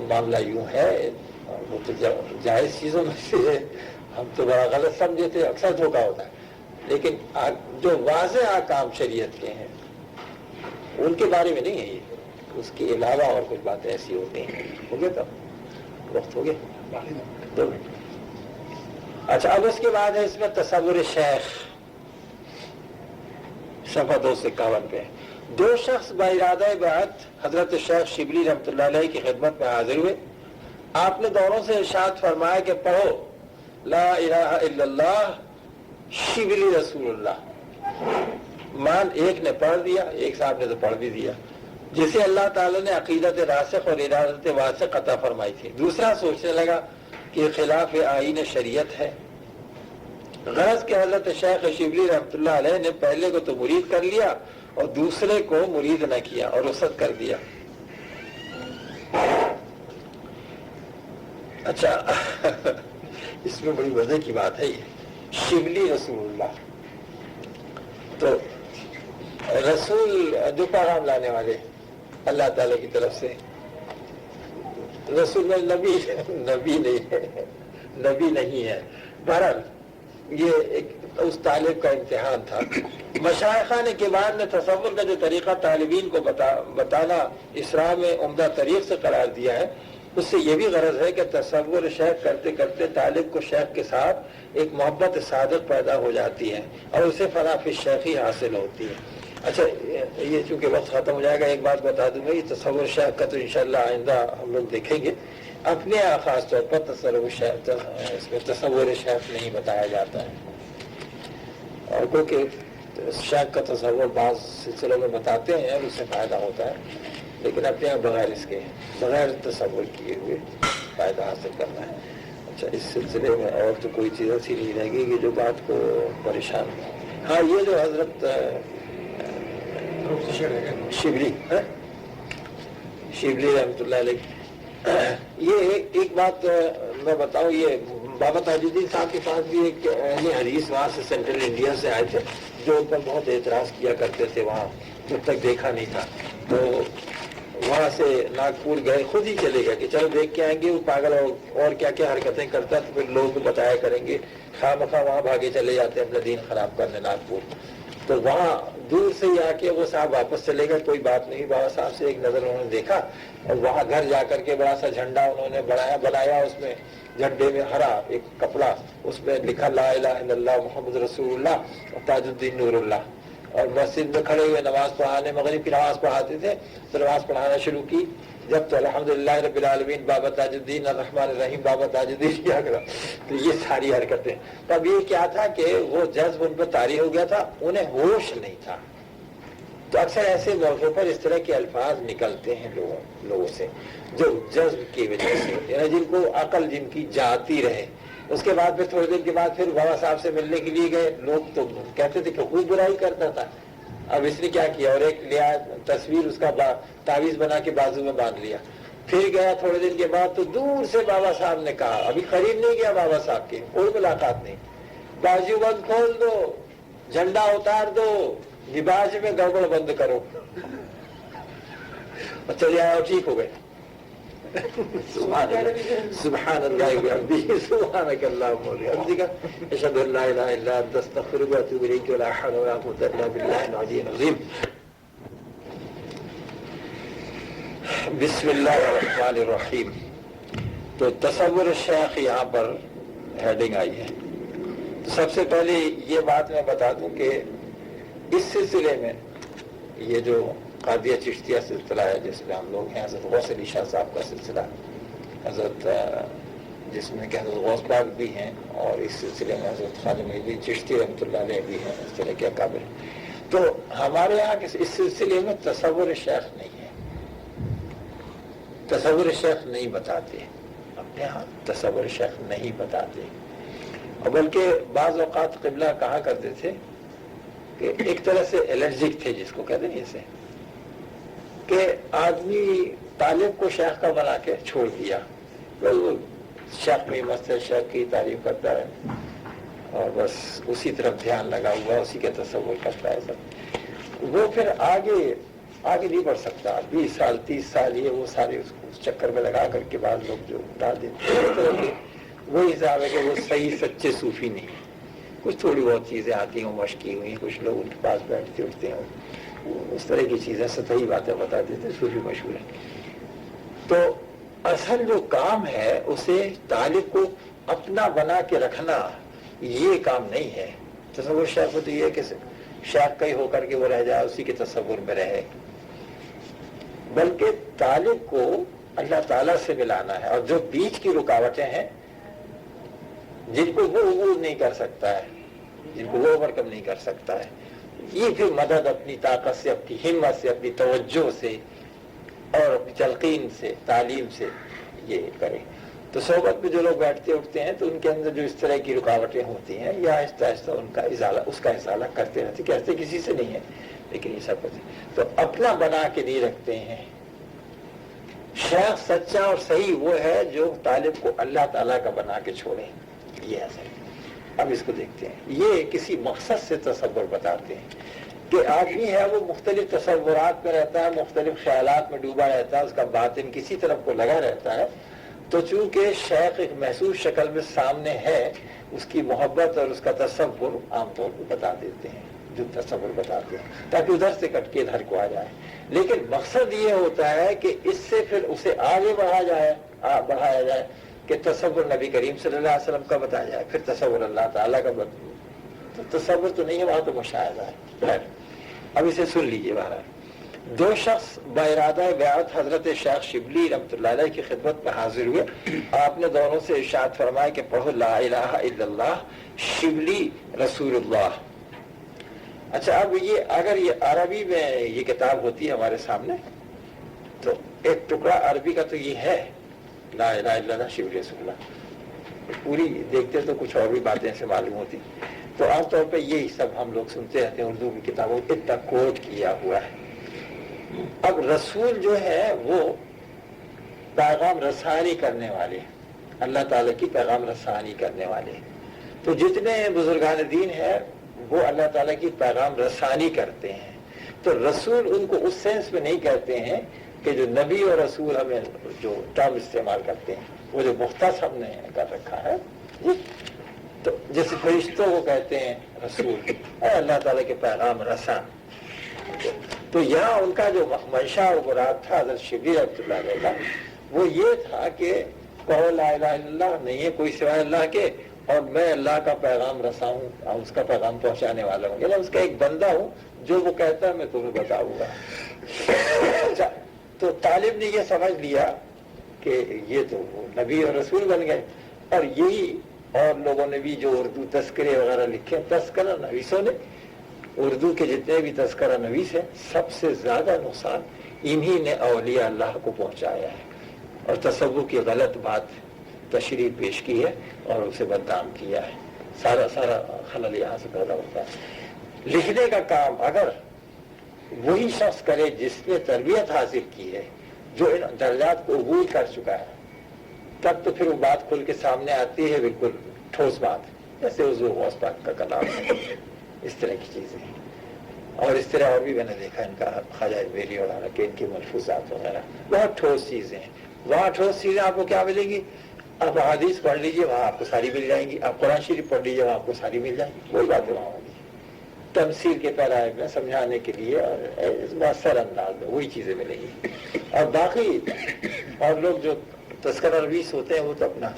معاملہ یوں ہے، وہ تو جائز چیزوں میں سے ہے، ہم تو بڑا غلط سمجھے تھے، اکثر دھوکا ہوتا ہے۔ لیکن جو واضح احکام شریعت کے ہیں ان کے بارے میں نہیں ہے یہ، اس کے علاوہ اور کچھ باتیں ایسی ہوتی ہیں۔ ہو گیا تب وقت ہو گیا 2 منٹ۔ اچھا، اب اس کے بعد ہے اس میں تصور شیخ، صفحہ 251 پہ 2 شخص بارادہ بیعت حضرت شیخ شبلی رحمۃ اللہ علیہ کی خدمت میں حاضر ہوئے۔ آپ نے دونوں سے ارشاد فرمایا کہ پڑھو لا الہ الا اللہ شبلی رسول اللہ، ایک نے پڑھ دیا، ایک صاحب نے تو پڑھ بھی دیا، جسے اللہ تعالیٰ نے عقیدت راسخ اور ارادت واسق عطا فرمائی تھی، دوسرا سوچنے لگا کہ خلاف آئین شریعت ہے۔ غرض کہ حضرت شیخ شبلی رحمۃ اللہ علیہ نے پہلے کو تو مرید کر لیا اور دوسرے کو مرید نہ کیا اور رخصت کر دیا۔ اچھا اس میں بڑی مزے کی بات ہے، یہ شبلی رسول اللہ، تو رسول جو پیغام لانے والے اللہ تعالی کی طرف سے، رسول نبی نہیں ہے۔ بہرحال یہ ایک اس طالب کا امتحان تھا۔ مشائخہ نے کبار نے تصور کا جو طریقہ طالبین کو بتانا اسراء میں عمدہ طریق سے قرار دیا ہے، اس سے یہ بھی غرض ہے کہ تصور شیخ کرتے کرتے طالب کو شیخ کے ساتھ ایک محبت صادق پیدا ہو جاتی ہے اور اسے فنا فی الشیخی حاصل ہوتی ہے۔ اچھا یہ چونکہ وقت ختم ہو جائے گا، ایک بات بتا دوں گا، یہ تصور شیخ کا تو انشاءاللہ آئندہ ہم لوگ دیکھیں گے۔ اپنے خاص طور پر اس میں تصور شیخ نہیں بتایا جاتا ہے، اور کیونکہ شیخ کا تصور بعض سلسلوں میں بتاتے ہیں اور اس سے فائدہ ہوتا ہے، لیکن اپنے یہاں بغیر تصور کیے ہوئے فائدہ حاصل کرنا ہے۔ اچھا اس سلسلے میں اور تو کوئی چیز ایسی نہیں رہے گی کہ جو بات کو پریشان ہو۔ ہاں یہ جو حضرت شبلی رحمۃ اللہ علیہ، یہ ایک بات میں بتاؤں، یہ بابا تاج الدین صاحب کے پاس بھی ایک اہل حدیث وہاں سے سینٹرل انڈیا سے آئے تھے جو ان پر بہت اعتراض کیا کرتے تھے، وہاں جب تک دیکھا نہیں تھا، تو وہاں سے ناگپور گئے، خود ہی چلے گئے کہ چلو دیکھ کے آئیں گے وہ پاگل اور کیا کیا حرکتیں کرتا ہے، تو پھر لوگوں کو بتایا کریں گے، خواہ مخواہ وہاں بھاگے چلے جاتے ہیں اپنا دین خراب کرنے ناگپور۔ تو وہاں دور سے ہی آ کے وہ صاحب واپس چلے گئے، کوئی بات نہیں، بابا صاحب سے ایک نظر انہوں نے دیکھا، اور وہاں گھر جا کر کے بڑا سا جھنڈا انہوں نے بنایا، اس میں جھنڈے میں ہرا ایک کپڑا، اس میں لکھا لا الہ الا اللہ محمد رسول اللہ اور تاج الدین نور اللہ، اور مسجد میں کھڑے ہوئے نماز پڑھانے، مغرب کی نماز پڑھاتے تھے تو نماز پڑھانا شروع کی، جب تو الحمدللہ رب العالمین بابا تاج الدین الرحمن الرحیم بابا تاج الدین کیا کرا، تو یہ ساری حرکتیں، تو اب یہ کیا تھا کہ وہ جذب ان پر طاری ہو گیا تھا، انہیں ہوش نہیں تھا۔ تو اکثر ایسے موقع پر اس طرح کے الفاظ نکلتے ہیں لوگوں سے جو جذب کی وجہ سے، یعنی جن کو عقل جن کی جاتی رہے۔ اس کے بعد پھر تھوڑے دن کے بعد پھر بابا صاحب سے ملنے کے لیے گئے، لوگ تو کہتے تھے کہ خوب برائی کرتا تھا، اب اس نے کیا کیا، اور ایک لیا تصویر اس کا تعویذ بنا کے بازو میں باندھ لیا۔ پھر گیا تھوڑے دن کے بعد تو دور سے بابا صاحب نے کہا، ابھی قریب نہیں گیا بابا صاحب کے، کوئی ملاقات نہیں، بازو بند کھول دو، جھنڈا اتار دو، لباس میں گڑبڑ بند کرو، اور چلے آئے اور ٹھیک ہو گئے۔ سبحان اللہ وبحمدہ سبحانک اللہم وبحمدک اشہد ان لا الہ الا انت استغفرک واتوب الیک ولا حول ولا قوة الا باللہ العلی العظیم۔ بسم اللہ الرحمن الرحیم۔ تو تصور شیخ یہاں پر ہیڈنگ آئی ہے۔ تو سب سے پہلے یہ بات میں بتا دوں کہ اس سلسلے میں یہ جو قادیہ چشتیہ سلسلہ ہے جس میں ہم لوگ ہیں، حضرت غوث علی شاہ صاحب کا سلسلہ، حضرت جس میں کہ حضرت غوث پاک بھی ہیں، اور اس سلسلے میں حضرت خواجہ معین الدین چشتی رحمۃ اللہ علیہ بھی ہیں، اس طرح کے اکابر۔ تو ہمارے یہاں اس سلسلے میں تصور شیخ نہیں ہے، تصور شیخ نہیں بتاتے، اپنے یہاں تصور شیخ نہیں بتاتے، اور بلکہ بعض اوقات قبلہ کہا کرتے تھے کہ ایک طرح سے الرجک تھے، جس کو کہتے ہیں اسے، کہ آدمی طالب کو شیخ کا بنا کے چھوڑ دیا، شیخ میں مست ہے، شیخ کی تعریف کرتا ہے اور بس اسی طرف دھیان لگا ہوا، اسی کے تصور کرتا ہے سب، وہ پھر آگے نہیں بڑھ سکتا۔ 20 سال 30 سال یہ وہ سارے اس چکر میں لگا کر کے بعد لوگ جو ڈال دیتے ہیں، وہی حساب ہے کہ وہ صحیح سچے صوفی نہیں ہیں۔ کچھ تھوڑی بہت چیزیں آتی ہوں، مشق کی ہوئی، کچھ لوگ ان کے پاس بیٹھتے اٹھتے ہیں، اس طرح کی چیزیں سطحی باتیں بتا دیتے، صوفی مشہور ہیں۔ تو اصل جو کام ہے اسے طالب کو اپنا بنا کے رکھنا، یہ کام نہیں ہے۔ تصور شیخ تو یہ ہے کہ شیخ کا ہی ہو کر کے وہ رہ جائے، اسی کے تصور میں رہے، بلکہ طالب کو اللہ تعالیٰ سے ملانا ہے، اور جو بیچ کی رکاوٹیں ہیں جن کو وہ عبور نہیں کر سکتا ہے، جن کو وہ اوورکم نہیں کر سکتا ہے، یہ پھر مدد اپنی طاقت سے، اپنی ہمت سے، اپنی توجہ سے اور اپنی تلقین سے، تعلیم سے یہ کرے. تو صحبت میں جو لوگ بیٹھتے اٹھتے ہیں تو ان کے اندر جو اس طرح کی رکاوٹیں ہوتی ہیں یا آہستہ آہستہ اس کا ازالہ کرتے رہتے. کہتے کسی سے نہیں ہے لیکن یہ سب ہوتے تو اپنا بنا کے نہیں رکھتے ہیں. شیخ سچا اور صحیح وہ ہے جو طالب کو اللہ تعالیٰ کا بنا کے چھوڑے. یہ اصل. اب اس کو دیکھتے ہیں. یہ کسی مقصد سے تصور بتاتے ہیں کہ آدمی ہے وہ مختلف تصورات میں رہتا ہے، مختلف خیالات میں ڈوبا رہتا ہے، اس کا باطن کسی طرف کو لگا رہتا ہے. تو چونکہ شیخ ایک محسوس شکل میں سامنے ہے، اس کی محبت اور اس کا تصور عام طور پہ بتا دیتے ہیں، جو تصور بتاتے ہیں تاکہ ادھر سے کٹ کے ادھر کو آ جائے. لیکن مقصد یہ ہوتا ہے کہ اس سے پھر اسے آگے بڑھایا جائے کہ تصور نبی کریم صلی اللہ علیہ وسلم کا بتایا جائے، پھر تصور اللہ تعالیٰ کا تو تصور تو نہیں ہے وہاں تو مشاہدہ ہے. اب اسے سن لیجیے. بہرحال دو شخص بارادہ بیعت حضرت شیخ شبلی رحمۃ اللہ علیہ کی خدمت میں حاضر ہوئے. آپ نے دونوں سے ارشاد فرمایا کہ پڑھو لا الہ الا اللہ شبلی رسول اللہ. اچھا اب یہ اگر یہ عربی میں یہ کتاب ہوتی ہے ہمارے سامنے تو ایک ٹکڑا عربی کا تو یہ ہے لا الہ الا اللہ شبلی رسول اللہ. پوری دیکھتے تو کچھ اور بھی باتیں سے معلوم ہوتی. تو عام طور پہ یہی سب ہم لوگ سنتے رہتے ہیں اردو کی کتابوں میں اتنا کوٹ کیا ہوا ہے. اب رسول جو ہے وہ پیغام رسانی کرنے والے، اللہ تعالیٰ کی پیغام رسانی کرنے والے. تو جتنے بزرگان دین ہیں وہ اللہ تعالیٰ کی پیغام رسانی کرتے ہیں. تو رسول ان کو اس سینس میں نہیں کہتے ہیں کہ جو نبی اور رسول ہمیں جو ٹرم استعمال کرتے ہیں وہ جو مختص ہم نے کر رکھا ہے. تو جیسے فرشتوں کو کہتے ہیں رسول، اللہ تعالیٰ کے پیغام رسان. تو یہاں ان کا جو منشا اور مراد تھا حضرت شبلی رحمۃ اللہ علیہ کا وہ یہ تھا کہ کہو لا الہ الا اللہ نہیں ہے کوئی سوائے اللہ کے اور میں اللہ کا پیغام رساں ہوں اور اس کا پیغام پہنچانے والا ہوں. یعنی اس کا ایک بندہ ہوں جو وہ کہتا ہے میں تمہیں بتاؤں گا. اچھا تو طالب نے یہ سمجھ لیا کہ یہ تو نبی اور رسول بن گئے. اور یہی اور لوگوں نے بھی جو اردو تذکرے وغیرہ لکھے، تذکرہ نویسوں نے اردو کے جتنے بھی تذکرہ نویس ہیں سب سے زیادہ نقصان انہی نے اولیاء اللہ کو پہنچایا ہے اور تصور کی غلط بات تشریح پیش کی ہے اور اسے بدنام کیا ہے. سارا خلل یہاں سے پیدا ہوتا ہے. لکھنے کا کام اگر وہی شخص کرے جس نے تربیت حاصل کی ہے، جو ان درجات کو عبور کر چکا ہے، تب تو پھر وہ بات کھل کے سامنے آتی ہے، بالکل ٹھوس بات جیسے حضور غوث پاک کا کلام ہے. اس طرح کی چیزیں اور اس طرح اور بھی میں نے دیکھا ان کا خواجہ میری وغیرہ کہ ان کی ملفوظات وغیرہ بہت ٹھوس چیزیں ہیں. وہاں ٹھوس چیزیں آپ کو کیا ملیں گی؟ آپ حدیث پڑھ لیجئے وہاں آپ کو ساری مل جائیں گی. آپ قرآن شریف پڑھ لیجئے وہاں آپ کو ساری مل جائیں گی. وہی باتیں وہاں ہوگی تمثیل کے پیرائے میں سمجھانے کے لیے اور مؤثر انداز میں وہی چیزیں ملیں گی. اور باقی اور لوگ جو تذکرہ نویس ہوتے ہیں وہ تو اپنا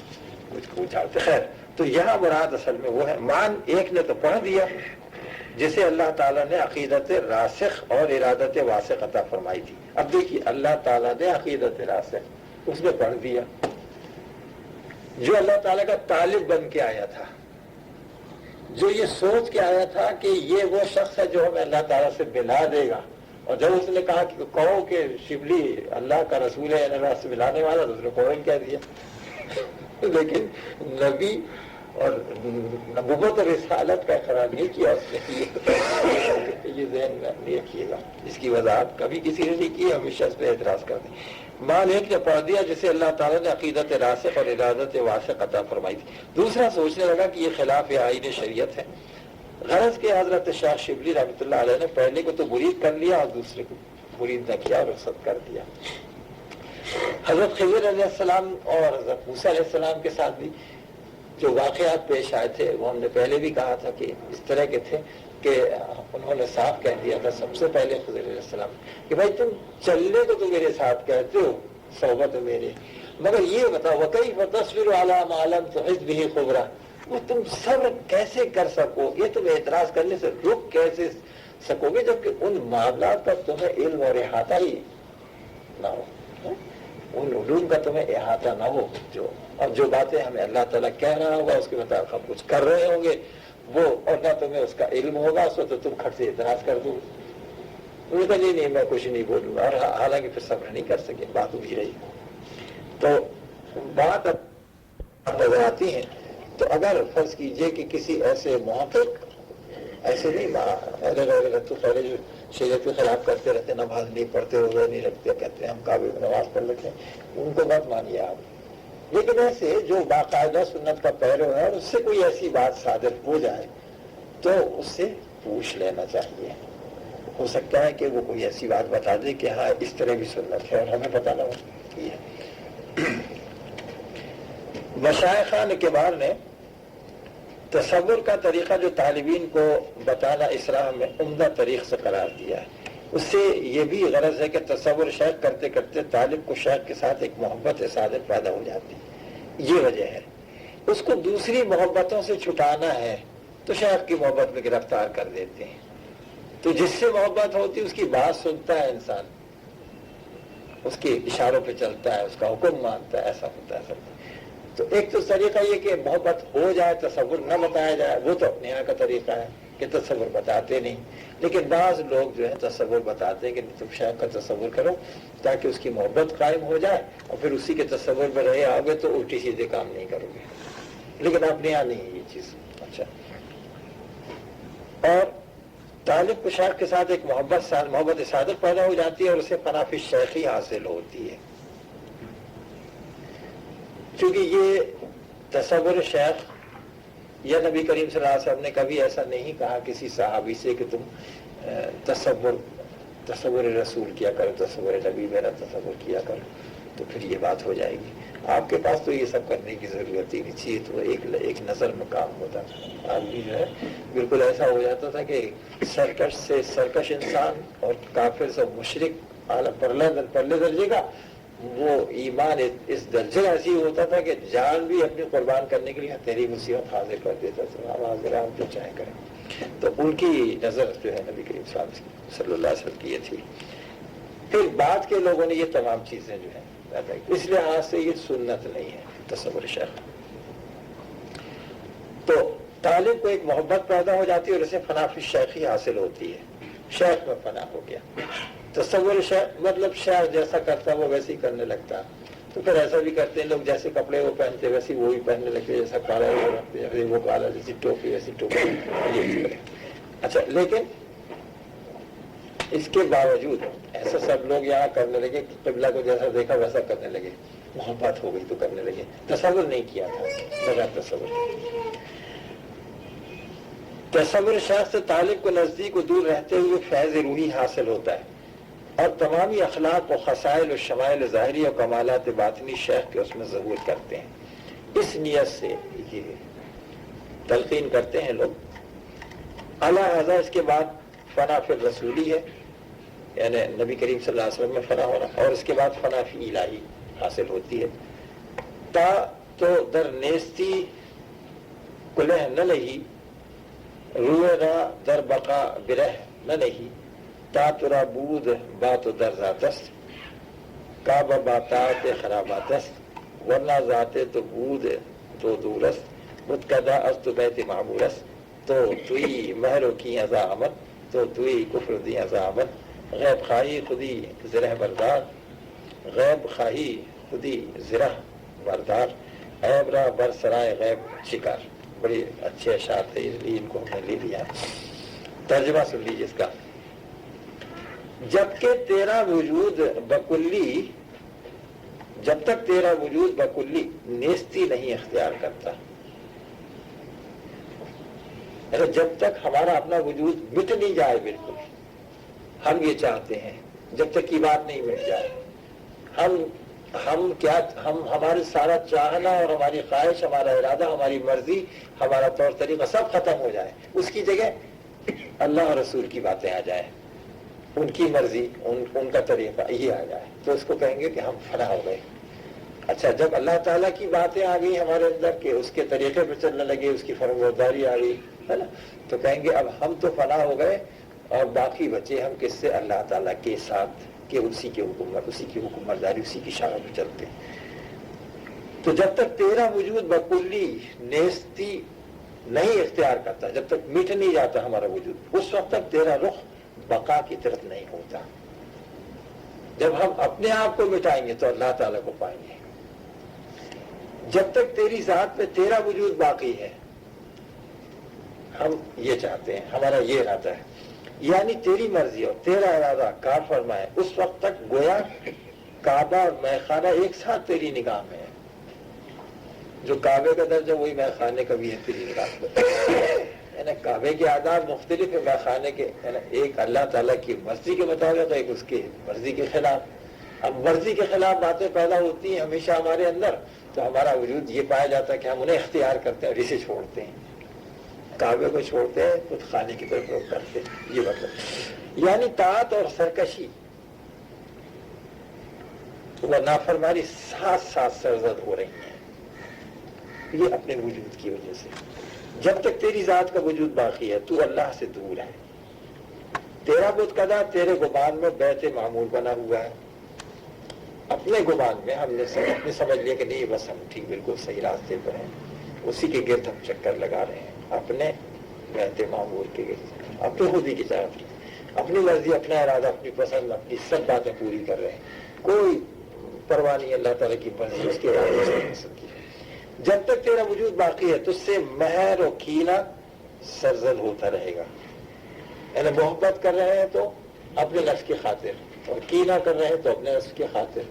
کچھ پوچھاتے. خیر تو یہاں مراد اصل میں وہ ہے مان ایک نے تو پڑھ دیا جسے اللہ تعالیٰ نے عقیدت راسخ اور ارادت واسق عطا فرمائی تھی. اب دیکھیے اللہ تعالیٰ نے عقیدت راسخ اس میں پڑھ دیا، جو اللہ تعالیٰ کا طالب بن کے آیا تھا، جو یہ سوچ کے آیا تھا کہ یہ وہ شخص ہے جو ہمیں اللہ تعالیٰ سے ملا دے گا. اور جب اس نے کہا کہ کہو کہ شبلی اللہ کا رسول ہے اللہ سے ملانے والا تو اس نے فوراً کہہ دیا. لیکن نبی اور نبوت اور رسالت کا اقرار نہیں کیا اس نے. یہ ذہن میں نہیں رکھیے گا، اس کی وضاحت کبھی کسی نے نہیں کی، ہمیشہ اس پہ اعتراض کر دیں. مان ایک نے پڑھ دیا جسے اللہ تعالیٰ نے عقیدت راسخ اور ارادت واسق عطا فرمائی تھی. دوسرا سوچنے لگا کہ یہ خلاف آئین شریعت ہے. غرض کہ حضرت شیخ شبلی رحمۃ اللہ علیہ نے پہلے کو تو مرید کر لیا اور دوسرے کو مرید نہ کیا اور رخصت کر دیا. حضرت خضر علیہ السلام اور حضرت موسیٰ علیہ السلام کے ساتھ بھی جو واقعات پیش آئے تھے وہ ہم نے پہلے بھی کہا تھا کہ اس طرح کے تھے کہ انہوں نے صاف کہہ دیا تھا سب سے پہلے خضر علیہ السلام کہ بھائی تم چلنے کو تو میرے ساتھ کہتے ہو صحبت میرے، مگر یہ بتاؤ وَكَيْفَ تَصْبِرُ عَلَىٰ مَا لَمْ تُحِطْ بِهِ خُبْرًا، وہ تم صبر کیسے کر سکو، یہ تم اعتراض کرنے سے رک کیسے سکو گے جبکہ ان معاملات پر تمہیں علم اور احاطہ ہی نہ ہو، ان علوم کا تمہیں احاطہ نہ ہو. جو اب جو باتیں ہمیں اللہ تعالیٰ کہہ رہا ہوگا اس کے مطابق ہم کچھ کر رہے ہوں گے وہ اور نہ تمہیں اس کا علم ہوگا، سو تو تم کھٹ سے اعتراض کر دو. انہوں نے کہا نہیں میں کچھ نہیں بولوں گا، اور حالانکہ پھر صبر نہیں کر سکے، بات بھی رہی. تو بات اب نظر آتی ہیں. تو اگر فرض کیجئے کہ کسی ایسے محقق، ایسے نہیں تو پہلے جو شریعت کے خلاف کرتے رہتے، نماز نہیں پڑھتے، روزہ نہیں رکھتے، کہتے ہیں ہم کعبے میں نماز پڑھ لیتے ہیں، ان کو مت مانیے آپ. لیکن ایسے جو باقاعدہ سنت کا پیرو ہے اور اس سے کوئی ایسی بات صادر ہو جائے تو اس سے پوچھ لینا چاہیے. ہو سکتا ہے کہ وہ کوئی ایسی بات بتا دے کہ ہاں اس طرح بھی سنت ہے اور ہمیں پتہ نہ ہو. مشائخان کبار نے تصور کا طریقہ جو طالبین کو بتانا اس راہ میں عمدہ طریق سے قرار دیا ہے. اس سے یہ بھی غرض ہے کہ تصور شیخ کرتے کرتے طالب کو شیخ کے ساتھ ایک محبت صادق پیدا ہو جاتی. یہ وجہ ہے. اس کو دوسری محبتوں سے چھٹانا ہے تو شیخ کی محبت میں گرفتار کر دیتے ہیں. تو جس سے محبت ہوتی ہے اس کی بات سنتا ہے انسان، اس کے اشاروں پہ چلتا ہے، اس کا حکم مانتا ہے. ایسا ہوتا ہے سب. تو ایک تو طریقہ یہ کہ محبت ہو جائے، تصور نہ بتایا جائے، وہ تو اپنے یہاں کا طریقہ ہے کہ تصور بتاتے نہیں. لیکن بعض لوگ جو ہے تصور بتاتے ہیں کہ تم شیخ کا تصور کرو تاکہ اس کی محبت قائم ہو جائے، اور پھر اسی کے تصور میں رہے آگے تو الٹی سیدھے کام نہیں کرو گے. لیکن اپنے یہاں نہیں ہے یہ چیز. اچھا، اور طالب کو شیخ کے ساتھ ایک محبت صادق پیدا ہو جاتی ہے اور اسے فناء فی الشیخی حاصل ہوتی ہے. کیونکہ یہ تصور شیخ یا نبی کریم صلی اللہ علیہ وسلم نے کبھی ایسا نہیں کہا کسی صحابی سے کہ تم تصور رسول کیا کرو، تصور نبی میرا تصور کیا کرو، تو پھر یہ بات ہو جائے گی. آپ کے پاس تو یہ سب کرنے کی ضرورت ہی نہیں چاہیے. تو ایک نظر میں کام ہوتا تھا. آدمی جو ہے بالکل ایسا ہو جاتا تھا کہ سرکش سے سرکش انسان اور کافر سے مشرک اعلیٰ پرلے درجے کا، وہ ایمان اس درجے ایسی ہوتا تھا کہ جان بھی اپنی قربان کرنے کے لیے تیری مصیبت حاضر کر دیتا تھا. اب حاضر ہم جو چاہے کریں. تو ان کی نظر جو ہے نبی کریم صلی اللہ علیہ وسلم کی یہ تھی. پھر بعد کے لوگوں نے یہ تمام چیزیں جو ہیں، اس لحاظ سے یہ سنت نہیں ہے تصور شیخ. تو طالب کو ایک محبت پیدا ہو جاتی ہے اور اسے فناء فی الشیخی حاصل ہوتی ہے. شیخ میں فنا ہو گیا. تصور شیخ مطلب شیخ جیسا کرتا وہ ویسے ہی کرنے لگتا. تو پھر ایسا بھی کرتے ہیں لوگ، جیسے کپڑے وہ پہنتے ویسے وہ بھی پہننے لگتے، جیسا کالا وہ رکھتے جیسے وہ کالا، جیسی ٹوپی ویسی ٹوپی. اچھا، لیکن اس کے باوجود ایسا سب لوگ یہاں کرنے لگے کہ قبلہ کو جیسا دیکھا ویسا کرنے لگے. محبت ہو گئی تو کرنے لگے. تصور نہیں کیا تھا، بغیر تصور شیخ سے طالب کو نزدیک و دور رہتے ہوئے فیض روحی حاصل ہوتا ہے، اور تمامی اخلاق و خصائل و شمائل ظاہری و کمالات باطنی شیخ کے اس میں ظہور کرتے ہیں. اس نیت سے یہ تلقین کرتے ہیں لوگ. اعلیٰ ازا اس کے بعد فنا فی الرسولی ہے، یعنی نبی کریم صلی اللہ علیہ وسلم میں فنا ہونا، اور اس کے بعد فنا فی الہی حاصل ہوتی ہے. تا تو در نیستی کلہ نہ لہی، روئے را در بقا برہ نہ نہیں، تا ترا بود بات و در ذاتست، کعبہ باتات خراباتست، ورنہ ذات تو بود تو دورست، متقدہ از تو بیت معمورست، تو توی مہر کی ازا آمد، تو توی کفر دی ازا آمد، غیب خواہی خودی زرہ بردار، غیب خواہی خودی زرہ بردار، عیب را بر سرائے غیب شکار. بڑی اچھے اشعار تھے، اس لیے ان کو ہم نے لے لیا. ترجمہ سن لیجیے اس کا. جب تک تیرا وجود بکلی نیستی نہیں اختیار کرتا، جب تک ہمارا اپنا وجود مٹ نہیں جائے بالکل، ہم یہ چاہتے ہیں جب تک کی بات نہیں مٹ جائے، ہم ہمارے سارا چاہنا اور ہماری خواہش، ہمارا ارادہ، ہماری مرضی، ہمارا طور طریقہ سب ختم ہو جائے، اس کی جگہ اللہ اور رسول کی باتیں آ جائیں، ان کی مرضی، ان کا طریقہ یہ آ جائے، تو اس کو کہیں گے کہ ہم فنا ہو گئے. اچھا، جب اللہ تعالیٰ کی باتیں آ گئی ہمارے اندر کہ اس کے طریقے پہ چلنے لگے، اس کی فرمانبرداری آ گئی ہے نا، تو کہیں گے اب ہم تو فنا ہو گئے اور باقی بچے ہم کس سے؟ اللہ تعالیٰ کے ساتھ، کہ اسی کی حکومتداری، اسی کی شان پہ چلتے. تو جب تک تیرا وجود بکلی نیستی نہیں اختیار کرتا، جب تک مٹ نہیں جاتا ہمارا وجود، اس وقت تک تیرا رخ بقا کی طرف نہیں ہوتا۔ جب ہم اپنے آپ کو مٹائیں گے تو اللہ تعالیٰ کو پائیں گے۔ جب تک تیری ذات میں تیرا وجود باقی ہے، ہم یہ چاہتے ہیں، ہمارا یہ ارادہ ہے، یعنی تیری مرضی اور تیرا ارادہ کار فرمائے، اس وقت تک گویا کعبہ اور میخانہ ایک ساتھ تیری نگاہ میں ہے۔ جو کعبے کا درجہ وہی میخانے کا بھی ہے تیری نگاہ میں۔ کعبے کے آداب مختلف ہے، میخانے کے ایک اللہ تعالیٰ کی مرضی کے مطابق، ایک اس کی مرضی کے خلاف۔ اب مرضی کے خلاف باتیں پیدا ہوتی ہیں ہمیشہ ہمارے اندر، تو ہمارا وجود یہ پایا جاتا ہے کہ ہم انہیں اختیار کرتے ہیں اور اسے چھوڑتے ہیں، کعبے کو چھوڑتے ہیں، خود خانے کی طرف رخ کرتے ہیں۔ یہ مطلب یعنی طاعت اور سرکشی وہ نافرمانی ساتھ ساتھ سرزد ہو رہی ہیں، یہ اپنے وجود کی وجہ سے۔ جب تک تیری ذات کا وجود باقی ہے تو اللہ سے دور ہے۔ تیرا بت قدا تیرے گمان میں بیت معمول بنا ہوا ہے، اپنے گمان میں ہم نے سمجھ لیا کہ نہیں بس ہم ٹھیک بالکل صحیح راستے پر ہیں، اسی کے گرد ہم چکر لگا رہے ہیں، اپنے بیت معمول کے گرد، اپنی خودی کی طرف، اپنی مرضی، اپنا ارادہ، اپنی پسند، اپنی سب باتیں پوری کر رہے ہیں، کوئی پرواہ نہیں اللہ تعالیٰ کی مرضی، اس کے ارادے سے پسند کی۔ جب تک تیرا وجود باقی ہے تجھ سے مہر و کینہ سرزد ہوتا رہے گا، یعنی محبت کر رہے ہیں تو اپنے نفس کی خاطر، اور کینہ کر رہے ہیں تو اپنے نفس کی خاطر۔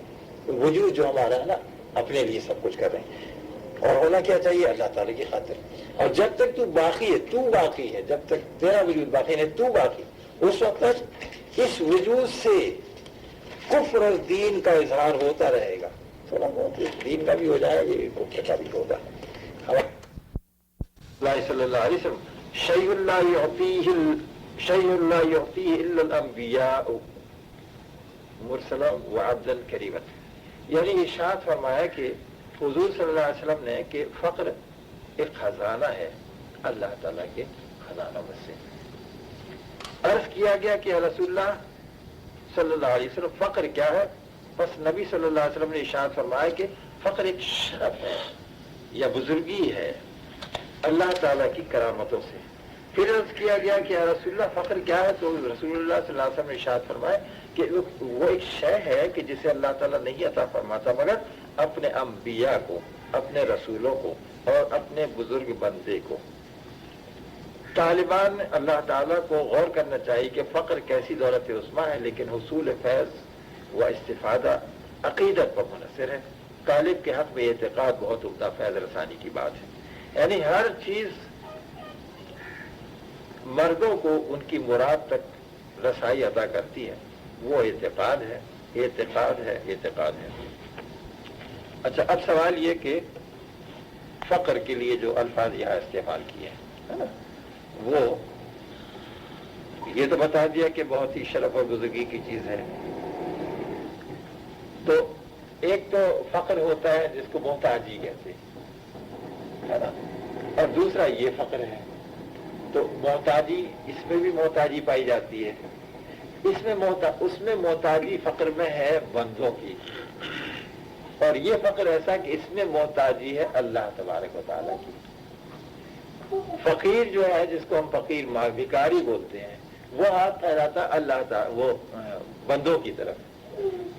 وجود جو ہمارا ہے نا، اپنے لیے سب کچھ کر رہے ہیں، اور ہونا کیا چاہیے؟ اللہ تعالیٰ کی خاطر۔ اور جب تک تو باقی ہے، تو باقی ہے، جب تک تیرا وجود باقی ہے تو باقی، اس وقت تک اس وجود سے کفر اور دین کا اظہار ہوتا رہے گا، تھوڑا بہت دین کا بھی ہو جائے گا، یہ کفر کا بھی ہوگا۔ اللہ صلی اللہ علیہ وسلم شیء لا یعطیہ الا الانبیاء مرسلا وعبدا کریما، یعنی ارشاد فرمایا کہ حضور صلی اللہ علیہ وسلم نے کہ فقر ایک خزانہ ہے اللہ تعالیٰ کے خزانوں میں سے۔ عرض کیا گیا کہ رسول اللہ صلی اللہ علیہ وسلم فقر کیا ہے؟ بس نبی صلی اللہ علیہ وسلم نے ارشاد فرمایا کہ فقر ایک شرف ہے یا بزرگی ہے اللہ تعالیٰ کی کرامتوں سے۔ پھر عرض کیا گیا کہ رسول اللہ فقر کیا ہے؟ تو رسول اللہ صلی اللہ علیہ وسلم نے ارشاد فرمایا کہ وہ ایک شے ہے کہ جسے اللہ تعالیٰ نہیں عطا فرماتا مگر اپنے انبیاء کو، اپنے رسولوں کو اور اپنے بزرگ بندے کو۔ طالبان اللہ تعالیٰ کو غور کرنا چاہیے کہ فقر کیسی دولت عظمیٰ ہے، لیکن حصول فیض و استفادہ عقیدت پر منحصر ہے۔ طالب کے حق میں اعتقاد بہت عمدہ فیض رسانی کی بات ہے، یعنی ہر چیز مردوں کو ان کی مراد تک رسائی عطا کرتی ہے، وہ اعتقاد ہے، اعتقاد ہے، اعتقاد ہے۔ اچھا، اب سوال یہ کہ فقر کے لیے جو الفاظ یہاں استعمال کیے ہیں، وہ یہ تو بتا دیا کہ بہت ہی شرف اور بزرگی کی چیز ہے۔ تو ایک تو فقر ہوتا ہے جس کو محتاجی کہتے ہیں نا، اور دوسرا یہ فقر ہے۔ تو محتاجی، اس میں بھی محتاجی پائی جاتی ہے، اس میں محتاجی فقر میں ہے بندوں کی، اور یہ فقر ایسا کہ اس میں محتاجی ہے اللہ تبارک و تعالیٰ کی۔ فقیر جو ہے، جس کو ہم فقیر بھکاری بولتے ہیں، وہ ہاتھ پھیلاتا اللہ تعالیٰ وہ بندوں کی طرف،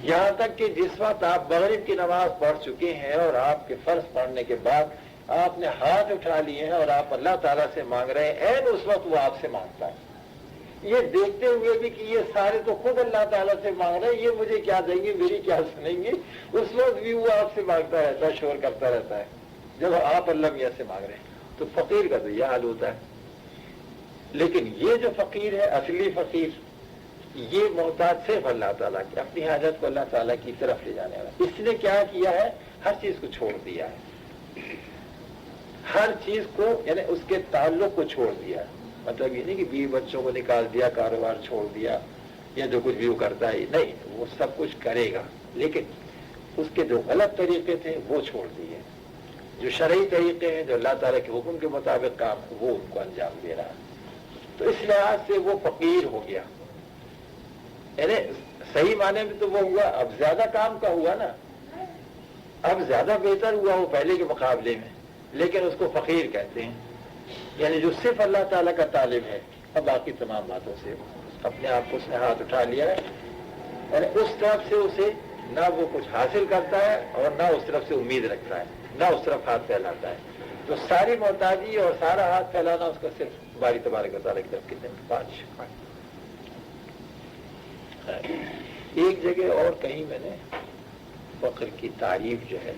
یہاں تک کہ جس وقت آپ مغرب کی نماز پڑھ چکے ہیں اور آپ کے فرض پڑھنے کے بعد آپ نے ہاتھ اٹھا لیے ہیں اور آپ اللہ تعالیٰ سے مانگ رہے ہیں، عین اس وقت وہ آپ سے مانگتا ہے، یہ دیکھتے ہوئے بھی کہ یہ سارے تو خود اللہ تعالیٰ سے مانگ رہے ہیں، یہ مجھے کیا دیں گے، میری کیا سنیں گے، اس وقت بھی وہ آپ سے مانگتا رہتا ہے، شور کرتا رہتا ہے جب آپ اللہ میاں سے مانگ رہے ہیں۔ تو فقیر کا تو یہ حال ہوتا ہے۔ لیکن یہ جو فقیر ہے، اصلی فقیر، یہ محتاج صرف اللہ تعالیٰ کی، اپنی حاجت کو اللہ تعالیٰ کی طرف لے جانے والا۔ اس نے کیا کیا ہے؟ ہر چیز کو چھوڑ دیا ہے، ہر چیز کو، یعنی اس کے تعلق کو چھوڑ دیا ہے۔ مطلب یہ نہیں کہ بیوی بچوں کو نکال دیا، کاروبار چھوڑ دیا، یا جو کچھ بھی وہ کرتا ہے، نہیں، وہ سب کچھ کرے گا، لیکن اس کے جو غلط طریقے تھے وہ چھوڑ دیے، جو شرعی طریقے ہیں، جو اللہ تعالیٰ کے حکم کے مطابق کام، وہ ان کو انجام دے رہا ہے۔ تو اس لحاظ سے وہ فقیر ہو گیا، یعنی صحیح معنی میں تو وہ ہوا، اب زیادہ کام کا ہوا نا، اب زیادہ بہتر ہوا وہ پہلے کے مقابلے میں، لیکن اس کو فقیر کہتے ہیں۔ یعنی جو صرف اللہ تعالیٰ کا طالب ہے، اور باقی تمام باتوں سے اپنے آپ کو اس نے ہاتھ اٹھا لیا ہے، یعنی اس طرف سے اسے نہ وہ کچھ حاصل کرتا ہے اور نہ اس طرف سے امید رکھتا ہے، نہ اس طرف ہاتھ پھیلاتا ہے. تو ساری محتاجی اور سارا ہاتھ پھیلانا اس کا صرف باری تبارک و تعالیٰ کی طرف. کتنے 5. ایک جگہ اور کہیں میں نے فقر کی تعریف جو ہے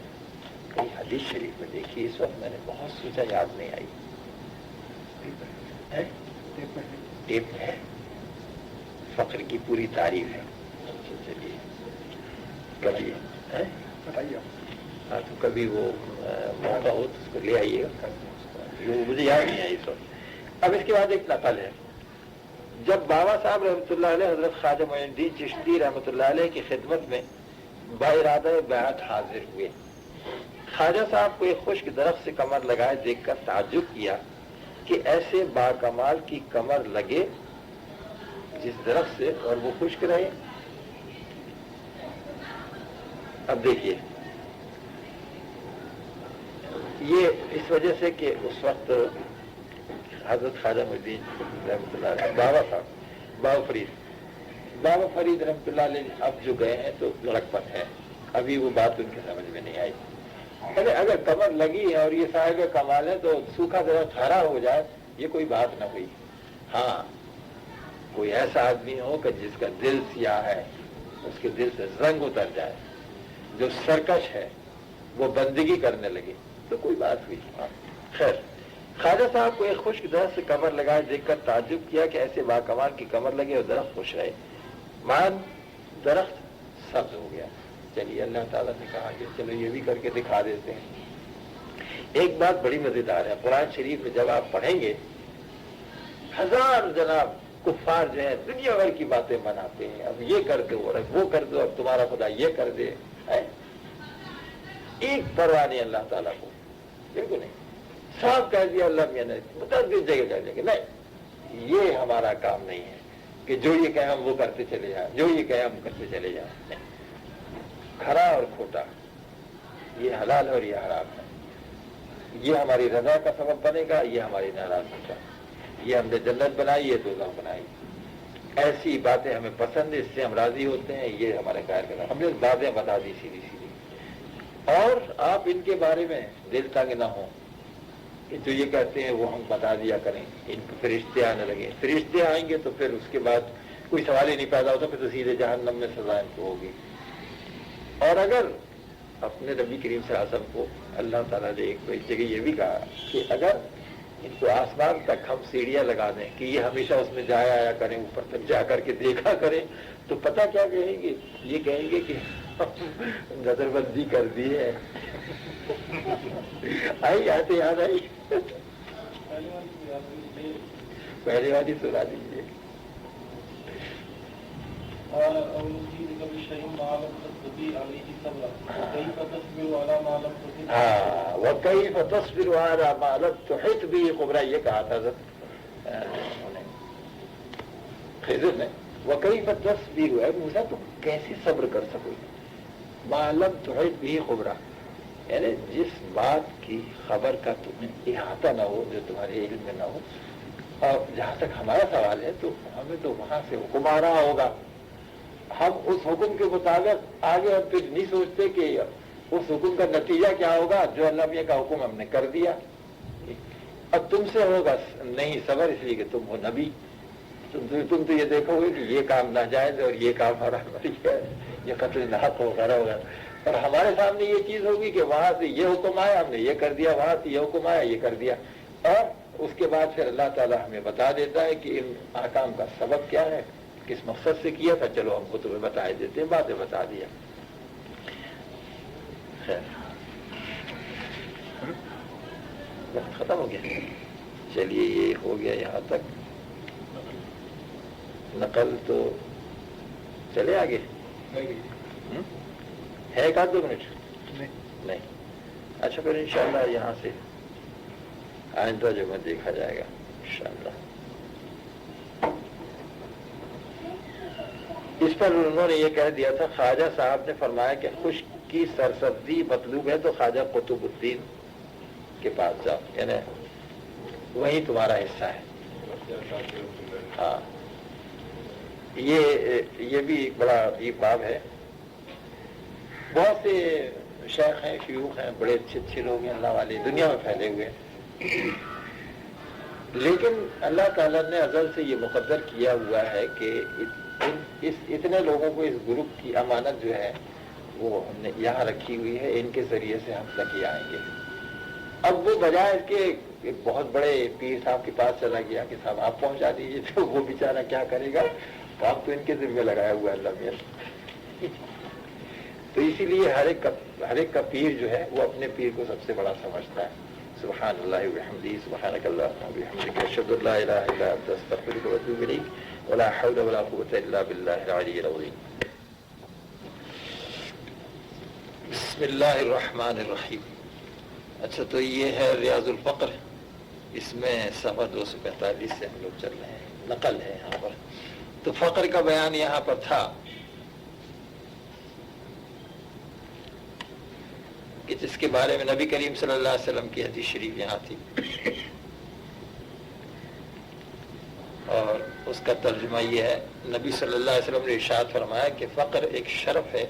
کئی حدیث شریف میں دیکھی، اس وقت میں نے بہت سوچا یاد نہیں آئی. ٹیپ ہے فقر کی پوری تعریف ہے. چلیے کبھی ہاں تو کبھی وہ موقع ہو تو اس کو لے آئیے گا، مجھے یاد نہیں آئی اس وقت. اب اس کے بعد ایک نقل ہے، جب بابا صاحب رحمۃ اللہ علیہ حضرت خواجہ معین الدین چشتی رحمۃ اللہ علیہ کی خدمت میں بارادہ بیعت حاضر ہوئے، خواجہ صاحب کو ایک خشک درخت سے کمر لگائے دیکھ کر تعجب کیا کہ ایسے باکمال کی کمر لگے جس درخت سے اور وہ خشک رہے. اب دیکھیے یہ اس وجہ سے کہ اس وقت حضرت خواجہ معین الدین رحمۃ اللہ علیہ بابا صاحب بابا فرید رحمۃ اللہ علیہ اب جو گئے ہیں تو لڑکپن ہے، ابھی وہ بات ان کے سمجھ میں نہیں آئی. اگر کمر لگی ہے اور یہ صاحب کمال ہے تو سوکھا درخت ہرا ہو جائے یہ کوئی بات نہ ہوئی. ہاں کوئی ایسا آدمی ہو کہ جس کا دل سیاہ ہے، اس کے دل سے زنگ اتر جائے، جو سرکش ہے وہ بندگی کرنے لگے تو کوئی بات ہوئی. خیر خواجہ صاحب کو ایک خشک درخت سے کمر لگائے دیکھ کر تعجب کیا کہ ایسے باکمال کی کمر لگے اور درخت خوش رہے. مان درخت سبز ہو گیا. چلیے اللہ تعالیٰ نے کہا کہ چلو یہ بھی کر کے دکھا دیتے ہیں. ایک بات بڑی مزیدار ہے، قرآن شریف میں جب آپ پڑھیں گے ہزار جناب کفار جو ہیں دنیا بھر کی باتیں بناتے ہیں، اب یہ کر دو اور وہ کر دو، اب تمہارا خدا یہ کر دے. ایک پرواہ نہیں اللہ تعالیٰ کو، بالکل نہیں. صاف کہہ دیا اللہ میاں نے، متعدد جگہ کہہ دیا کہ نہیں یہ ہمارا کام نہیں ہے کہ جو یہ کہیں ہم وہ کرتے چلے جائیں، جو یہ کہیں ہم کرتے چلے جائیں. نہیں، کھرا اور کھوٹا، یہ حلال اور یہ حرام ہے، یہ ہماری رضا کا سبب بنے گا، یہ ہماری ناراضگی کا. یہ ہم نے جنت بنائی، یہ دوزخ بنائی. ایسی باتیں ہمیں پسند ہے، اس سے ہم راضی ہوتے ہیں، یہ ہمارے قائل کرنا. ہم نے باتیں بتا دی سیدھی سیدھی، اور آپ ان کے بارے میں دل تنگ نہ ہوں کہ جو یہ کہتے ہیں وہ ہم بتا دیا کریں. ان کو فرشتے آنے لگے، فرشتے آئیں گے تو پھر اس کے بعد کوئی سوال ہی نہیں پیدا ہوتا، پھر تو سیدھے جہنم میں سزا ان کو ہوگی. اور اگر اپنے نبی کریم صلی اللہ علیہ وسلم کو اللہ تعالیٰ نے ایک جگہ یہ بھی کہا کہ اگر ان کو آسمان تک ہم سیڑھیاں لگا دیں کہ یہ ہمیشہ اس میں جایا آیا کریں، اوپر تک جا کر کے دیکھا کریں، تو پتہ کیا کہیں گے؟ یہ کہیں گے کہ نظر بندی کر دی ہے. آئی آتے یاد آئی پہلے والی سنا دیجیے. وَكَيْفَ تَصْبِرُ عَلَىٰ مَا لَمْ تُحِطْ بِهِ خُبْرًا، یہ کہا تھا حضرت خضر نے. وَكَيْفَ تَصْبِرُ، اے موسیٰ تم کیسے صبر کر سکو گے؟ مَا لَمْ تُحِطْ بِهِ خُبْرًا، یعنی جس بات کی خبر کا تمہیں احاطہ نہ ہو، جو تمہارے علم میں نہ ہو. اور جہاں تک ہمارا سوال ہے تو ہمیں تو وہاں سے حکم آ رہا ہوگا، ہم اس حکم کے مطابق آگے ہم پھر نہیں سوچتے کہ اس حکم کا نتیجہ کیا ہوگا. جو اللہ میاں کا حکم ہم نے کر دیا، اب تم سے ہوگا نہیں صبر، اس لیے کہ تم ہو نبی. تم تو یہ دیکھو گے کہ یہ کام ناجائز ہے اور یہ کام حرام ہے، یہ قتل نحق ہوگا. اور ہمارے سامنے یہ چیز ہوگی کہ وہاں سے یہ حکم آیا ہم نے یہ کر دیا، وہاں سے یہ حکم آیا یہ کر دیا. اور اس کے بعد پھر اللہ تعالیٰ ہمیں بتا دیتا ہے کہ ان احکام کا سبب کیا ہے، کس مقصد سے کیا تھا. چلو ہم کو تمہیں بتا دیتے ہیں، باتیں بتا دیا. خیر وقت ختم ہو گیا. چلیے یہ ہو گیا یہاں تک. نقل تو چلے آگے ہے ایک آدھ 2 منٹ نہیں. اچھا پھر انشاءاللہ یہاں سے آئندہ جو میں دیکھا جائے گا انشاءاللہ. اس پر انہوں نے یہ کہہ دیا تھا، خواجہ صاحب نے فرمایا کہ خشک کی سرسبزی مطلوب ہے تو خواجہ قطب الدین کے پاس جاؤ. یعنی وہی تمہارا حصہ ہے. ہاں یہ بھی ایک بڑا عجیب باب ہے. بہت سے شیخ ہیں، شیوخ ہیں، بڑے اچھے اچھے لوگ ہیں اللہ والے دنیا میں پھیلے ہوئے ہیں، لیکن اللہ تعالیٰ نے ازل سے یہ مقدر کیا ہوا ہے کہ اتنے لوگوں کو اس گروپ کی امانت جو ہے وہ ہم نے یہاں رکھی ہوئی ہے، ان کے ذریعے سے ہم تک یہ آئیں گے. اب وہ بجائے اس کے ایک بہت بڑے پیر صاحب کے پاس چلا گیا کہ صاحب آپ پہنچا دیجیے، تو وہ بیچارہ کیا کرے گا، آپ تو ان کے ذمہ لگایا ہوا ہے اللہ میاں. تو اسی لیے ہر ایک کا پیر جو ہے وہ اپنے پیر کو سب سے بڑا سمجھتا ہے. سبحان اللہ وبحمدہ، سبحانک اللہم وبحمدک، اشہد ان لا الہ الا انت، استغفرک واتوب الیک، ولا حول ولا قوۃ الا باللہ العلی العظیم. بسم اللہ الرحمن الرحیم. اچھا، تو یہ ہے ریاض الفقر، اس میں صفحہ 245 سے ہم لوگ چل رہے ہیں، نقل ہے یہاں پر. تو فقر کا بیان یہاں پر تھا کہ جس کے بارے میں نبی کریم صلی اللہ علیہ وسلم کی حدیث شریف یہاں تھی، اور اس کا ترجمہ یہ ہے، نبی صلی اللہ علیہ وسلم نے ارشاد فرمایا کہ فقر ایک شرف ہے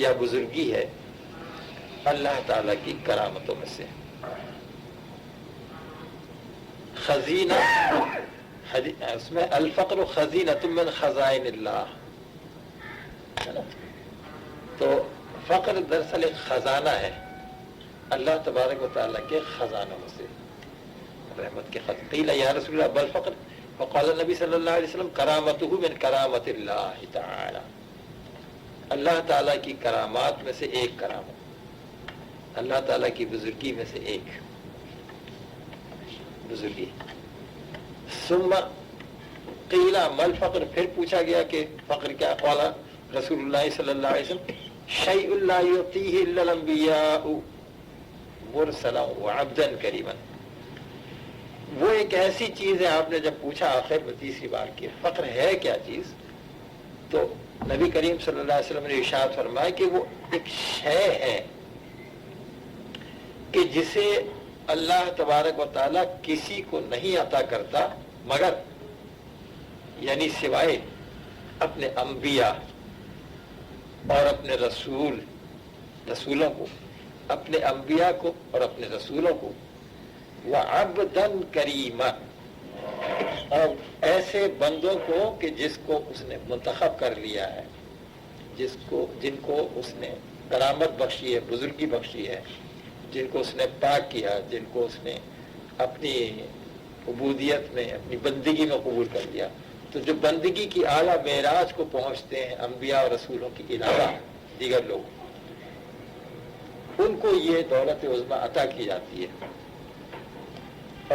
یا بزرگی ہے اللہ تعالیٰ کی کرامتوں میں سے. خزینہ، اس میں الفقر خزینۃ من خزائن اللہ، تو فقر دراصل ایک خزانہ ہے اللہ تبارک و تعالیٰ کے خزانوں میں سے، رحمت کے خزانہ. قیل یا رسول اللہ بل فقر، فقال النبی صلی اللہ علیہ وسلم کرامتہ من کرامت اللہ تعالی، اللہ تعالیٰ کی کرامات میں سے ایک کرامت، اللہ تعالیٰ کی بزرگی میں سے ایک بزرگی. ثم قیل مل فقر، پھر پوچھا گیا کہ فقر کیا؟ قال رسول اللہ صلی اللہ علیہ وسلم شیء لا یعطیہ الا الانبیاء مرسلا وعبدا کریما. وہ ایک ایسی چیز ہے، آپ نے جب پوچھا آخر میں تیسری بار کہ فقر ہے کیا چیز، تو نبی کریم صلی اللہ علیہ وسلم نے ارشاد فرمایا کہ وہ ایک شے ہے کہ جسے اللہ تبارک و تعالیٰ کسی کو نہیں عطا کرتا مگر، یعنی سوائے اپنے انبیاء اور اپنے رسولوں کو، اپنے انبیاء کو اور اپنے رسولوں کو، وعبداً کریما، اور ایسے بندوں کو کہ جس کو اس نے منتخب کر لیا ہے، جن کو اس نے کرامت بخشی ہے، بزرگی بخشی ہے، جن کو اس نے پاک کیا، جن کو اس نے اپنی عبودیت میں، اپنی بندگی میں قبول کر لیا. تو جو بندگی کی اعلیٰ معراج کو پہنچتے ہیں انبیاء اور رسولوں کے علاوہ دیگر لوگ، ان کو یہ دولت عظمیٰ عطا کی جاتی ہے.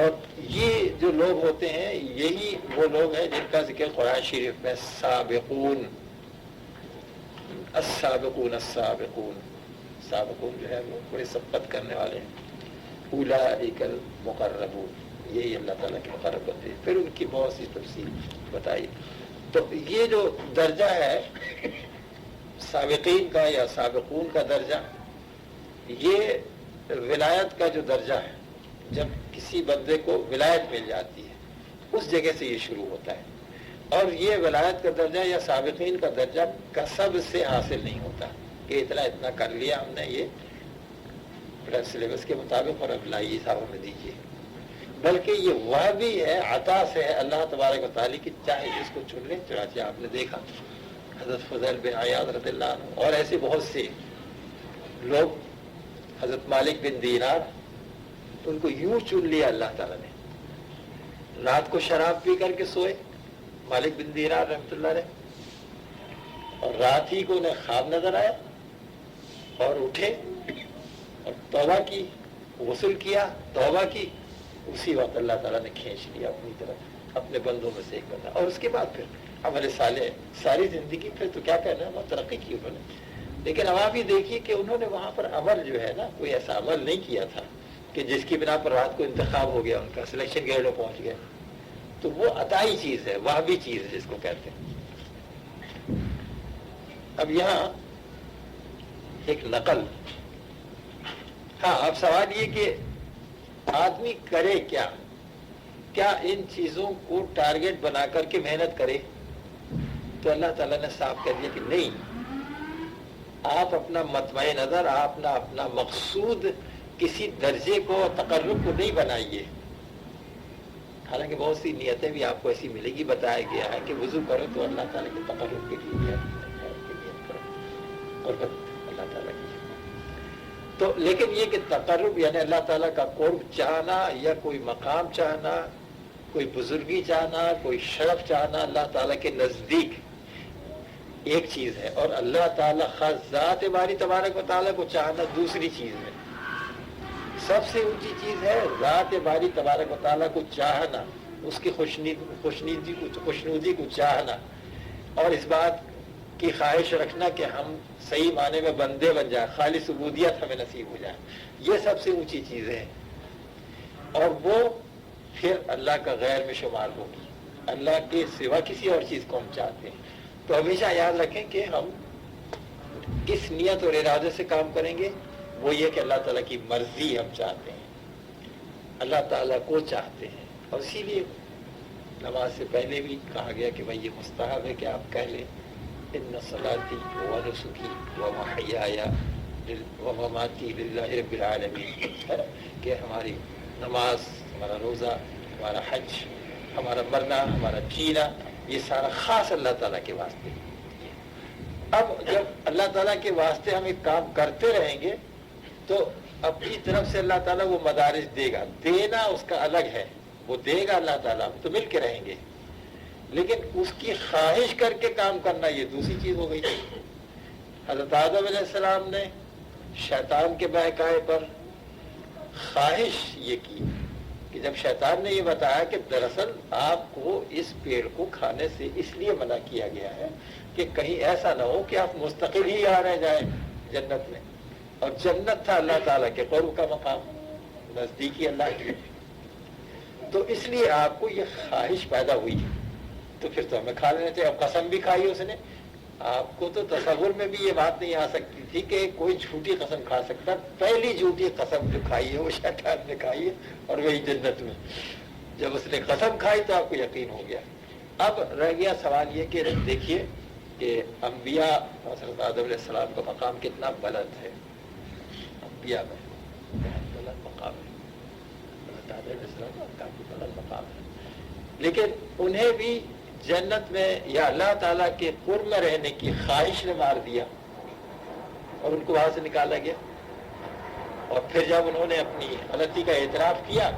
اور یہ جو لوگ ہوتے ہیں یہی وہ لوگ ہیں جن کا ذکر قرآن شریف میں سابقون، السابقون السابقون، سابقون جو ہے وہ بڑے سبقت کرنے والے ہیں. اولئک المقربون، یہی اللہ تعالیٰ کے مقرب بندے. پھر ان کی بہت سی تفصیل بتائی. تو یہ جو درجہ ہے سابقین کا یا سابقون کا درجہ، یہ ولایت کا جو درجہ ہے، جب کسی بندے کو ولایت مل جاتی ہے اس جگہ سے یہ شروع ہوتا ہے. اور یہ ولایت کا درجہ یا سابقین کا درجہ کسب سے حاصل نہیں ہوتا کہ اتنا کر لیا ہم نے یہ سلیبس کے مطابق اور اب لائیے صاحب ہمیں دیجیے، بلکہ یہ وہ بھی ہے، عطا سے ہے اللہ تبارک و تعالیٰ کی، چاہے جس کو چن لے. چنانچہ آپ نے دیکھا حضرت فضیل بن عیاض رضی اللہ عنہ اور ایسے بہت سے لوگ، حضرت مالک بن دینار، ان کو یوں چن لیا اللہ تعالیٰ نے. رات کو شراب پی کر کے سوئے مالک بن دینار رحمۃ اللہ علیہ، اور رات ہی کو انہیں خواب نظر آیا اور اٹھے اور توبہ کی، غسل کیا، توبہ کی. اسی وقت اللہ تعالیٰ نے کھینچ لیا اپنی طرف، اپنے بندوں میں سے ایک بندہ. اور اس کے بعد پھر عمل صالح ساری زندگی، پھر تو کیا کہنا ہے، وہ ترقی کی انہوں نے. لیکن اب آپ یہ دیکھیے کہ انہوں نے وہاں پر عمل جو ہے نا، کوئی ایسا عمل نہیں کیا تھا کہ جس کی بنا پر رات کو انتخاب ہو گیا، ان کا سلیکشن گریڈ میں پہنچ گیا. تو وہ عطائی چیز ہے، وہ بھی چیز ہے جس کو کہتے ہیں. اب یہاں ایک نقل. ہاں، اب سوال یہ کہ آدمی کرے کیا کیا ان چیزوں کو ٹارگٹ بنا کر کے محنت کرے؟ تو اللہ تعالیٰ نے صاف کہہ دیا کہ نہیں، آپ اپنا مطمع نظر، آپ اپنا مقصود کسی درجے کو، تقرب کو نہیں بنائیے. حالانکہ بہت سی نیتیں بھی آپ کو ایسی ملے گی. بتایا گیا ہے کہ وضو کرو تو اللہ تعالیٰ کے تقرب کے لیے نیت کرو اور اللہ تعالیٰ کی. تو لیکن یہ کہ تقرب یعنی اللہ تعالیٰ کا قرب چاہنا یا کوئی مقام چاہنا، کوئی بزرگی چاہنا، کوئی شرف چاہنا اللہ تعالیٰ کے نزدیک ایک چیز ہے، اور اللہ تعالیٰ خاص ذات باری تبارک و تعالیٰ کو چاہنا دوسری چیز ہے. سب سے اونچی چیز ہے ذات باری تبارک و تعالیٰ کو چاہنا، اس کی خوشنودی کو چاہنا، اور اس بات کی خواہش رکھنا کہ ہم صحیح معنی میں بندے بن جائیں، خالص عبودیت ہمیں نصیب ہو جائے. یہ سب سے اونچی چیزیں ہیں، اور وہ پھر اللہ کا غیر میں شمار ہوگی. اللہ کے سوا کسی اور چیز کو ہم چاہتے ہیں. تو ہمیشہ یاد رکھیں کہ ہم کس نیت اور ارادے سے کام کریں گے. وہ یہ کہ اللہ تعالیٰ کی مرضی ہم چاہتے ہیں، اللہ تعالیٰ کو چاہتے ہیں. اور اسی لیے نماز سے پہلے بھی کہا گیا کہ بھائی یہ مستحب ہے کہ آپ کہہ لیں ان صلاتی و نسکی و محیای و مماتی للہ رب العالمین، کہ ہماری نماز، ہمارا روزہ، ہمارا حج، ہمارا مرنا، ہمارا جینا، یہ سارا خاص اللہ تعالیٰ کے واسطے. اب جب اللہ تعالیٰ کے واسطے ہم ایک کام کرتے رہیں گے تو اپنی طرف سے اللہ تعالیٰ وہ مدارج دے گا. دینا اس کا الگ ہے، وہ دے گا اللہ تعالیٰ، تو مل کے رہیں گے. لیکن اس کی خواہش کر کے کام کرنا یہ دوسری چیز ہو گئی. حضرت آدم علیہ السلام نے شیطان کے بہکائے پر خواہش یہ کی کہ جب شیطان نے یہ بتایا کہ دراصل آپ کو اس پیڑ کو کھانے سے اس لیے منع کیا گیا ہے کہ کہیں ایسا نہ ہو کہ آپ مستقل ہی آ رہ جائیں جنت میں، اور جنت تھا اللہ تعالیٰ کے قرب کا مقام، نزدیکی اللہ کی. تو اس لیے آپ کو یہ خواہش پیدا ہوئی، تو پھر تو ہمیں کھا لینا چاہیے. اب قسم بھی کھائی اس نے. آپ کو تو تصور میں بھی یہ بات نہیں آ سکتی تھی کہ کوئی جھوٹی قسم کھا سکتا. پہلی جھوٹی قسم جو کھائی ہے وہ شیطان نے کھائی ہے، اور وہی جنت میں. جب اس نے قسم کھائی تو آپ کو یقین ہو گیا. اب رہ گیا سوال یہ کہ دیکھیے کہ انبیاء، حضرت آدم علیہ السلام کا مقام کتنا بلند ہے. انبیاء میں بہت بلند مقام ہے، حضرت آدم علیہ السلام کا کافی بلند مقام ہے. لیکن انہیں بھی جنت میں یا اللہ تعالیٰ کے قرب میں رہنے کی خواہش نے مار دیا اور ان کو وہاں سے نکالا گیا. اور پھر جب انہوں نے اپنی غلطی کا اعتراف کیا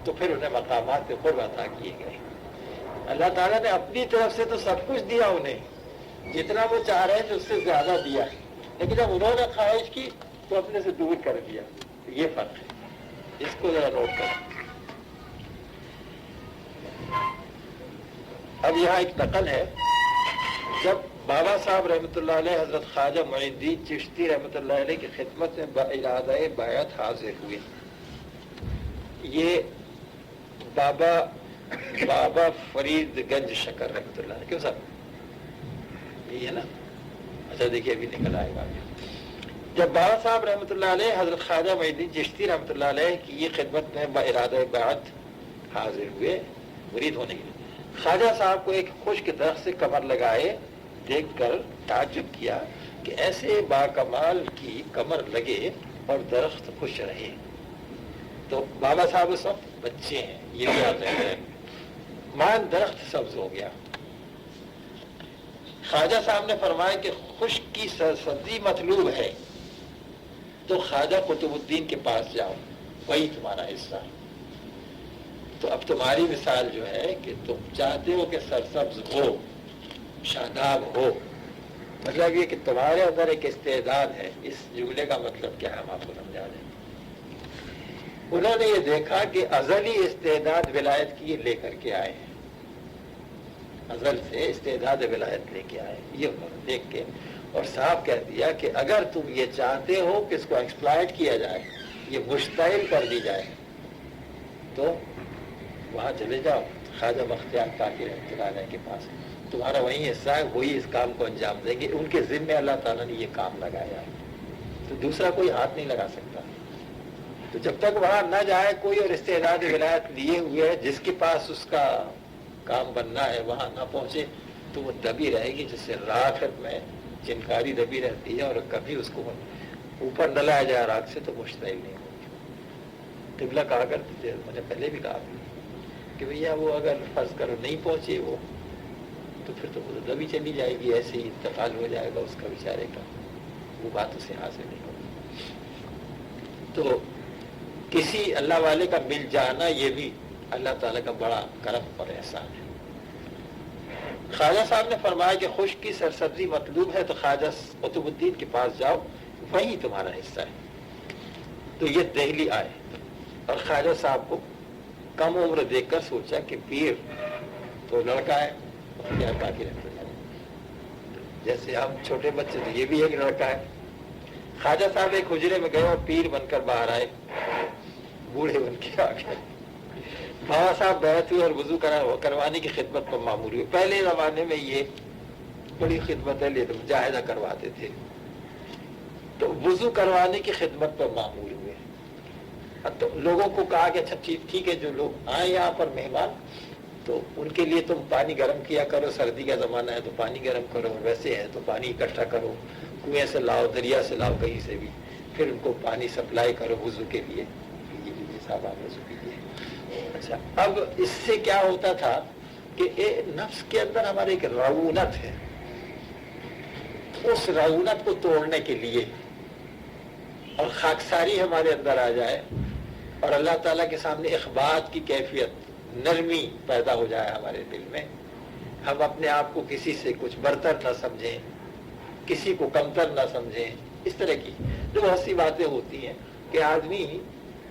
تو پھر انہیں مقامات قرب عطا کیے گئے. اللہ تعالیٰ نے اپنی طرف سے تو سب کچھ دیا انہیں، جتنا وہ چاہ رہے تھے اس سے زیادہ دیا، لیکن جب انہوں نے خواہش کی تو اپنے سے دور کر دیا. یہ فرق ہے، اس کو ذرا نوٹ کریں. اب یہاں ایک نقل ہے، جب بابا صاحب رحمۃ اللہ علیہ حضرت خواجہ معین الدین چشتی رحمۃ اللہ علیہ کی خدمت میں بارادہ بیعت حاضر ہوئے. یہ بابا فرید گنج شکر رحمۃ اللہ علیہ، کیوں صاحب یہ ہے نا؟ اچھا دیکھیے ابھی نکل آئے گا. جب بابا صاحب رحمۃ اللہ علیہ حضرت خواجہ معین الدین چشتی رحمۃ اللہ علیہ کی یہ خدمت میں بارادہ بیعت حاضر ہوئے مرید ہونے کے لیے، خواجہ صاحب کو ایک خشک درخت سے کمر لگائے دیکھ کر تعجب کیا کہ ایسے باکمال کی کمر لگے اور درخت خوش رہے. تو بابا صاحب اس وقت بچے ہیں، یہ بھی آتے ہیں، مان درخت سبز ہو گیا. خواجہ صاحب نے فرمایا کہ خشک کی سبزی مطلوب ہے تو خواجہ قطب الدین کے پاس جاؤ، وہی تمہارا حصہ. تو اب تمہاری مثال جو ہے کہ تم چاہتے ہو کہ سرسبز ہو، شاداب ہو، مطلب یہ کہ تمہارے اندر ایک استعداد ہے. اس جملے کا مطلب کیا ہے ہم آپ کو سمجھا دیں. انہوں نے یہ دیکھا کہ ازلی استعداد ولایت کی لے کر کے آئے ہیں، ازل سے استعداد ولایت لے کے آئے. یہ انہوں نے دیکھ کے اور صاحب کہہ دیا کہ اگر تم یہ چاہتے ہو کہ اس کو ایکسپلائٹ کیا جائے، یہ مشتعل کر دی جائے، تو وہاں چلے جاؤ خواجہ بختیار کاکی رحمۃ اللہ علیہ کے پاس. تمہارا وہی حصہ ہے، وہی اس کام کو انجام دیں گے. ان کے ذمہ اللہ تعالیٰ نے یہ کام لگایا ہے، تو دوسرا کوئی ہاتھ نہیں لگا سکتا. تو جب تک وہاں نہ جائے کوئی اور استعداد ولایت لیے ہوئے ہے جس کے پاس اس کا کام بننا ہے وہاں نہ پہنچے تو وہ دبی رہے گی، جس سے راکھ میں چنکاری دبی رہتی ہے، اور کبھی اس کو اوپر نہ لایا جائے راکھ سے تو مشتعل نہیں ہوگی۔ قبلہ کہا کرتے تھے، میں نے پہلے بھی کہا کہ بھیا وہ اگر فرض کرو نہیں پہنچے وہ تو پھر تو وہ دبی چلی جائے گی، ایسے ہی انتقال ہو جائے گا اس کا بیچارے کا، وہ بات اسے حاصل نہیں ہوگی۔ تو کسی اللہ والے کا مل جانا یہ بھی اللہ تعالیٰ کا بڑا کرم اور احسان ہے۔ خواجہ صاحب نے فرمایا کہ خشک کی سرسبزی مطلوب ہے تو خواجہ قطب الدین کے پاس جاؤ، وہی تمہارا حصہ ہے۔ تو یہ دہلی آئے اور خواجہ صاحب کو کم عمر دیکھ کر سوچا کہ پیر تو لڑکا ہے اور کیا باقی رہتے ہیں، جیسے ہم چھوٹے بچے تو یہ بھی ایک لڑکا ہے۔ خواجہ صاحب ایک حجرے میں گئے اور پیر بن کر باہر آئے، بوڑھے بن کے آ گئے۔ بابا صاحب بیعت ہوئے اور وضو کروانے کی خدمت پر معمور ہوئے۔ پہلے زمانے میں یہ بڑی خدمتیں لے مجاہدہ کرواتے تھے، تو وضو کروانے کی خدمت پر معمور ہوئے۔ تو لوگوں کو کہا کہ اچھا ٹھیک ہے، جو لوگ آئیں یہاں پر مہمان تو ان کے لیے تم پانی گرم کیا کرو، سردی کا زمانہ ہے تو پانی گرم کرو، ویسے ہے تو پانی اکٹھا کرو، کنویں سے لاؤ، دریا سے لاؤ، کہیں سے بھی، پھر ان کو پانی سپلائی کرو وضو کے لیے، یہ صاحب آپ وضو کیجیے۔ اچھا، اب اس سے کیا ہوتا تھا کہ نفس کے اندر ہمارے ایک رعونت ہے، اس رعونت کو توڑنے کے لیے اور خاکساری ہمارے اندر آ جائے اور اللہ تعالیٰ کے سامنے اخبات کی کیفیت، نرمی پیدا ہو جائے ہمارے دل میں، ہم اپنے آپ کو کسی سے کچھ برتر نہ سمجھیں، کسی کو کمتر نہ سمجھیں، اس طرح کی جو بہت سی باتیں ہوتی ہیں کہ آدمی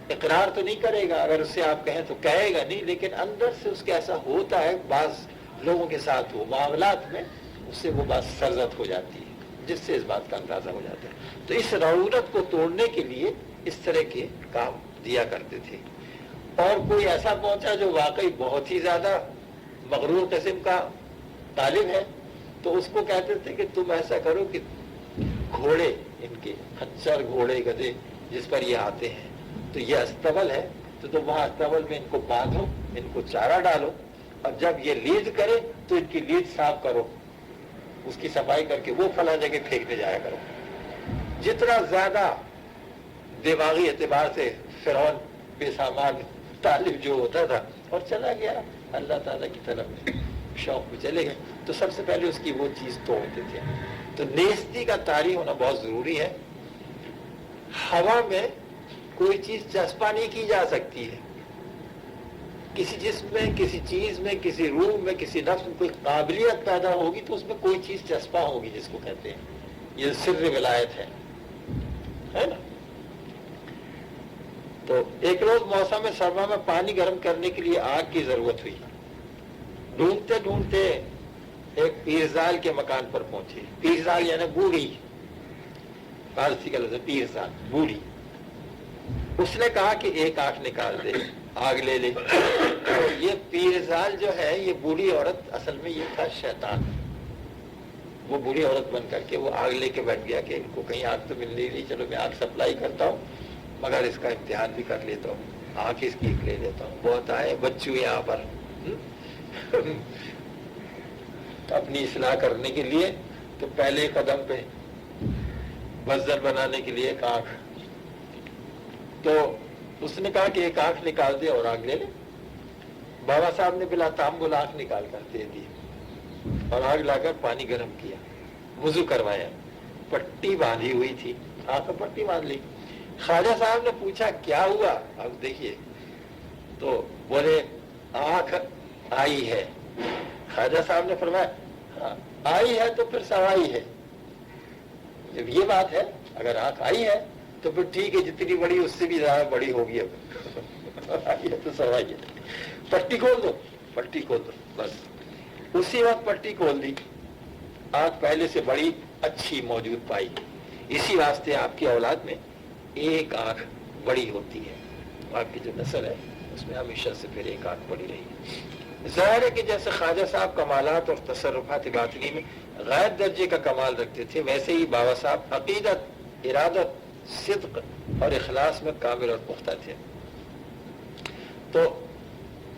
اقرار تو نہیں کرے گا، اگر اس سے آپ کہیں تو کہے گا نہیں، لیکن اندر سے اس کے ایسا ہوتا ہے، بعض لوگوں کے ساتھ وہ معاملات میں اس سے وہ بات سرزد ہو جاتی ہے، جس سے اس بات کا اندازہ ہو جاتا ہے۔ تو اس رعونت کو توڑنے کے لیے اس طرح کے کام دیا کرتے تھے۔ اور کوئی ایسا پہنچا جو واقعی بہت ہی زیادہ مغرور قسم کا طالب ہے تو اس کو کہتے تھے کہ تم ایسا کرو کہ گھوڑے، ان کے خچر گھوڑے گدھے جس پر یہ آتے ہیں، تو یہ استبل ہے تو تم وہاں استبل میں ان کو باندھو، ان کو چارہ ڈالو، اور جب یہ لیڈ کرے تو ان کی لیڈ صاف کرو، اس کی صفائی کر کے وہ فلاں جگہ پھینکنے جایا کرو۔ جتنا زیادہ دماغی اعتبار سے فرعون بے سامان طالب جو ہوتا تھا اور چلا گیا اللہ تعالیٰ کی طرف شوق میں چلے گئے، تو سب سے پہلے اس کی وہ چیز توڑتے تھے۔ تو نیستی کا طاری ہونا بہت ضروری ہے۔ ہوا میں کوئی چیز چسپاں نہیں کی جا سکتی ہے، کسی جسم میں، کسی چیز میں، کسی روح میں، کسی نفس میں کوئی قابلیت پیدا ہوگی تو اس میں کوئی چیز چسپاں ہوگی، جس کو کہتے ہیں یہ سر ولایت ہے نا۔ تو ایک روز موسم سرما میں پانی گرم کرنے کے لیے آگ کی ضرورت ہوئی، ڈھونڈتے ڈھونڈتے ایک پیرزال کے مکان پر پہنچے۔ پیرزال یعنی بوڑھی، فارسی کا لفظ ہے پیرزال، بوڑھی۔ اس نے کہا کہ ایک آنکھ نکال دے، آگ لے لے۔ یہ پیرزال جو ہے، یہ بوڑھی عورت اصل میں یہ تھا شیطان، وہ بوڑھی عورت بن کر کے وہ آگ لے کے بیٹھ گیا کہ ان کو کہیں آگ تو مل نہیں رہی، چلو میں آگ سپلائی کرتا ہوں مگر اس کا امتحان بھی کر لیتا ہوں، آنکھ اس کی لے لیتا ہوں۔ بہت آئے بچوں یہاں پر اپنی اصلاح کرنے کے لیے، تو پہلے قدم پہ بزر بنانے کے لیے ایک آنکھ، تو اس نے کہا کہ ایک آنکھ نکال دے اور آگ لے لے۔ بابا صاحب نے بلا تعمل آنکھ نکال کر دے دی اور آگ لا کر پانی گرم کیا، وضو کروایا، پٹی باندھی ہوئی تھی، آنکھ میں پٹی باندھ لی۔ خواجہ صاحب نے پوچھا کیا ہوا، اب دیکھیے، تو بولے آنکھ آئی ہے۔ خواجہ صاحب نے فرمایا ہاں آئی ہے تو پھر سوائی ہے، جب یہ بات ہے اگر آنکھ آئی ہے تو پھر ٹھیک ہے، جتنی بڑی اس سے بھی زیادہ بڑی ہوگی، اب آئی ہے تو سوائی ہے، پٹی کھول دو، پٹی کھول دو، بس اسی وقت پٹی کھول دی، آنکھ پہلے سے بڑی اچھی موجود پائی۔ اسی واسطے آپ کی اولاد میں ایک آنکھ بڑی ہوتی ہے، آپ کی جو نسل ہے اس میں ہمیشہ سے پھر ایک آنکھ بڑی رہی۔ ظاہر ہے کہ جیسے خواجہ صاحب کمالات اور تصرفات باطنی میں غیر درجے کا کمال رکھتے تھے، ویسے ہی بابا صاحب عقیدت، ارادت، صدق اور اخلاص میں کامل اور پختہ تھے. تو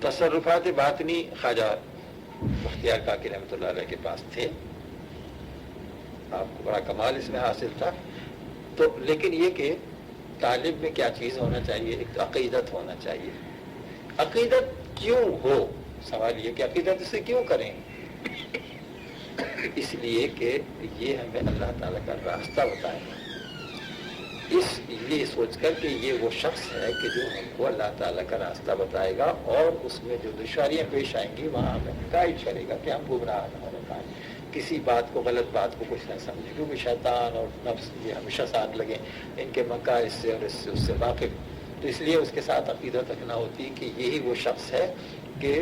تصرفات باطنی خواجہ بختیار کاکی رحمۃ اللہ علیہ کے پاس تھے. آپ کو بڑا کمال اس میں حاصل تھا. تو لیکن یہ کہ طالب میں کیا چیز ہونا چاہیے؟ ایک تو عقیدت ہونا چاہیے. عقیدت کیوں ہو؟ سوال یہ کہ عقیدت اسے کیوں کریں؟ اس لیے کہ یہ ہمیں اللہ تعالیٰ کا راستہ بتائے گا. اس لیے سوچ کر کہ یہ وہ شخص ہے کہ جو ہم کو اللہ تعالیٰ کا راستہ بتائے گا اور اس میں جو دشواریاں پیش آئیں گی وہاں ہمیں گائیڈ کرے گا کہ ہم گمراہ نہ ہو پائیں، کسی بات کو غلط بات کو کچھ نہ سمجھیں، کیونکہ شیطان اور نفس یہ ہمیشہ ساتھ لگیں، ان کے مکار اس سے اور اس سے واقف. تو اس لیے اس کے ساتھ عقیدت رکھنا ہوتی کہ یہی وہ شخص ہے کہ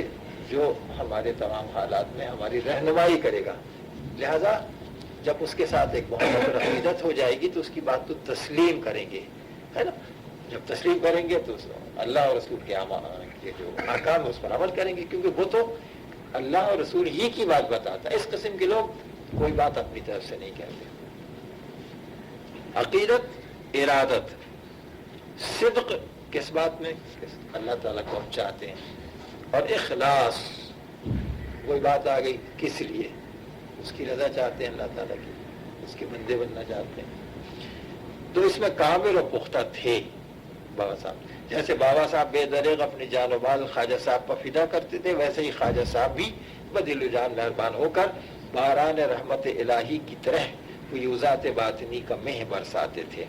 جو ہمارے تمام حالات میں ہماری رہنمائی کرے گا. لہذا جب اس کے ساتھ ایک محبت اور عقیدت ہو جائے گی تو اس کی بات تو تسلیم کریں گے، ہے نا. جب تسلیم کریں گے تو اللہ اور رسول کے جو احکام ہے اس پر عمل کریں گے، کیونکہ وہ تو اللہ اور رسول ہی کی بات بتاتا ہے. اس قسم کے لوگ کوئی بات اپنی طرف سے نہیں کہتے. عقیدت، ارادت، صدق کس بات میں؟ اللہ تعالیٰ کو ہم چاہتے ہیں. اور اخلاص، وہی بات آ گئی کس لیے؟ اس کی رضا چاہتے ہیں اللہ تعالیٰ کی، اس کے بندے بننا چاہتے ہیں. تو اس میں کامل و پختہ تھے بابا صاحب. جیسے بابا صاحب بے دریغ اپنی جان و مال خواجہ صاحب پر فدا کرتے تھے، ویسے ہی خواجہ صاحب بھی بدل و جان مہربان ہو کر باران رحمت الہی کی طرح فیوزات باطنی کا مہ برساتے تھے.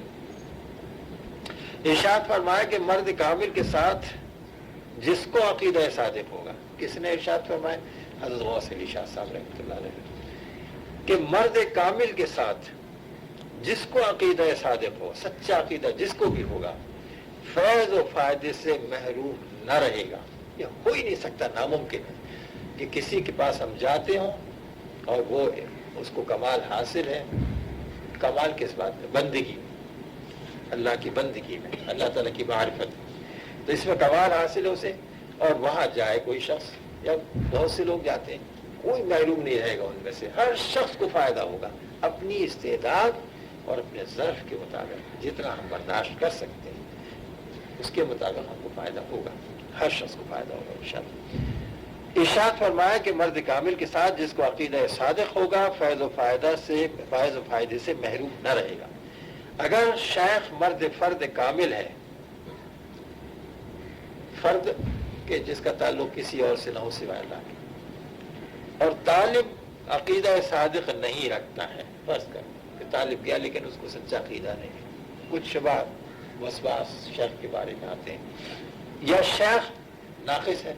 ارشاد فرمایا کہ مرد کامل کے ساتھ جس کو عقیدہ صادق ہوگا. کس نے ارشاد فرمایا؟ حضرت غوث علی شاہ صاحب رحمۃ اللہ علیہ، کہ مرد کامل کے ساتھ جس کو عقیدہ صادق ہو، سچا عقیدہ جس کو بھی ہوگا، فیض و فائدے سے محروم نہ رہے گا. یہ ہو ہی نہیں سکتا، ناممکن ہے کہ کسی کے پاس ہم جاتے ہوں اور وہ اس کو کمال حاصل ہے. کمال کس بات میں؟ بندگی، اللہ کی بندگی میں، اللہ تعالیٰ کی معرفت. تو اس میں کمال حاصل ہے اسے، اور وہاں جائے کوئی شخص، یا بہت سے لوگ جاتے ہیں، کوئی محروم نہیں رہے گا ان میں سے. ہر شخص کو فائدہ ہوگا اپنی استعداد اور اپنے ظرف کے مطابق. جتنا ہم برداشت کر سکتے ہیں اس کے مطابق ہم کو فائدہ ہوگا، ہر شخص کو فائدہ ہوگا انشاءاللہ. ارشاد فرمایا کہ مرد کامل کے ساتھ جس کو عقیدہ صادق ہوگا، فیض و فائدے سے محروم نہ رہے گا. اگر شیخ مرد فرد کامل ہے، فرد کہ جس کا تعلق کسی اور سے نہ ہو سوائے اللہ کے، اور طالب عقیدہ صادق نہیں رکھتا ہے، فرض کر کہ طالب گیا لیکن اس کو سچا عقیدہ نہیں، کچھ شبہ وسواس شیخ کے بارے میں آتے ہیں، یا شیخ ناقص ہے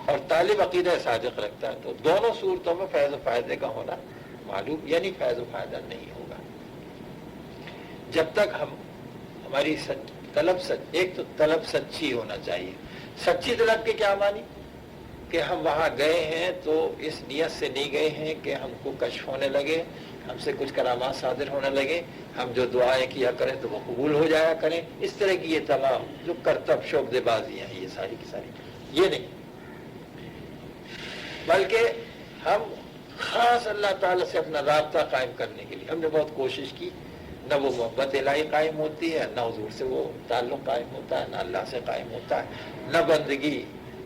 اور طالب عقیدہ صادق رکھتا ہے، تو دونوں صورتوں میں فیض و فائدے کا ہونا معلوم، یعنی فیض و فائدہ نہیں ہوگا. جب تک ہماری طلب ایک تو طلب سچی ہونا چاہیے. سچی طلب کے کیا معنی؟ کہ ہم وہاں گئے ہیں تو اس نیت سے نہیں گئے ہیں کہ ہم کو کشف ہونے لگے، ہم سے کچھ کرامات صادر ہونے لگے، ہم جو دعائیں کیا کریں تو وہ قبول ہو جایا کریں. اس طرح کی یہ تمام جو کرتب شعبے بازیاں ہیں، یہ ساری کی ساری یہ نہیں، بلکہ ہم خاص اللہ تعالیٰ سے اپنا رابطہ قائم کرنے کے لیے ہم نے بہت کوشش کی. نہ وہ محبت الہی قائم ہوتی ہے، نہ حضور سے وہ تعلق قائم ہوتا ہے، نہ اللہ سے قائم ہوتا ہے، نہ بندگی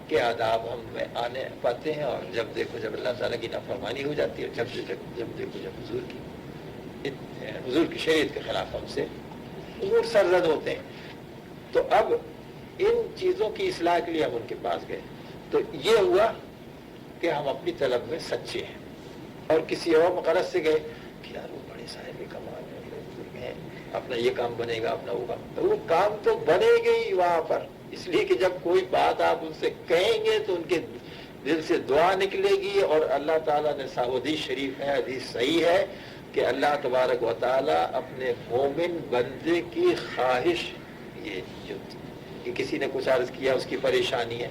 کے آداب ہم میں آنے پاتے ہیں. اور جب دیکھو جب اللہ تعالیٰ کی نافرمانی ہو جاتی ہے، جب دیکھو جب حضور کی شریعت کے خلاف ہم سے حضور سرزد ہوتے ہیں. تو اب ان چیزوں کی اصلاح کے لیے ہم ان کے پاس گئے. تو یہ ہوا کہ ہم اپنی طلب میں سچے ہیں، اور کسی اور مقرض سے گئے کہ یار وہ بڑے صاحب کمال ہیں، اپنا یہ کام بنے گا، اپنا وہ کام، تو وہ کام تو بنے گا ہی وہاں پر. اس لیے کہ جب کوئی بات آپ ان سے کہیں گے تو ان کے دل سے دعا نکلے گی. اور اللہ تعالیٰ نے حدیث شریف ہے، حدیث صحیح ہے کہ اللہ تبارک و تعالیٰ اپنے مومن بندے کی خواہش، یہ جو کہ کسی نے کچھ عرض کیا اس کی پریشانی ہے،